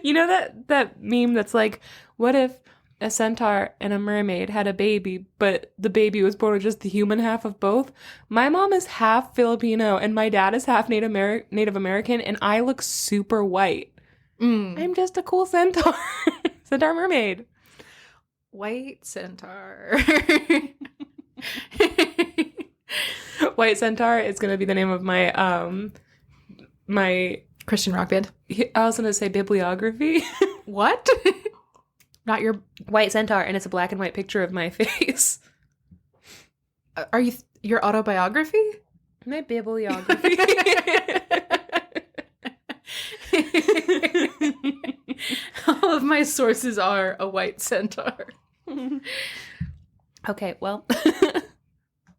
B: You know that meme that's like, what if a centaur and a mermaid had a baby, but the baby was born with just the human half of both? My mom is half Filipino and my dad is half Native American, and I look super white. I'm just a cool centaur. Centaur mermaid.
A: White centaur.
B: White Centaur is going to be the name of my my
A: Christian rock band.
B: I was going to say bibliography.
A: What? Not your...
B: White Centaur, and it's a black and white picture of my face.
A: Are you... your autobiography?
B: My bibliography.
A: All of my sources are a white centaur.
B: Okay, well.